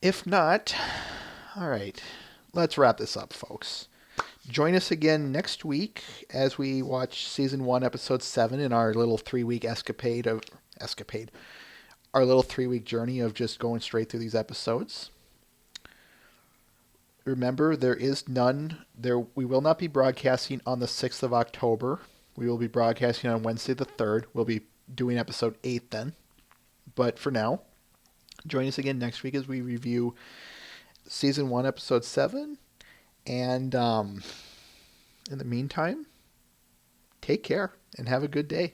If not, all right, let's wrap this up, folks. Join us again next week as we watch season 1, episode 7 in our little 3-week our little 3-week journey of just going straight through these episodes. Remember, we will not be broadcasting on the 6th of October. We will be broadcasting on Wednesday the 3rd. We'll be doing episode 8 then. But for now, join us again next week as we review season 1, episode 7. And in the meantime, take care and have a good day.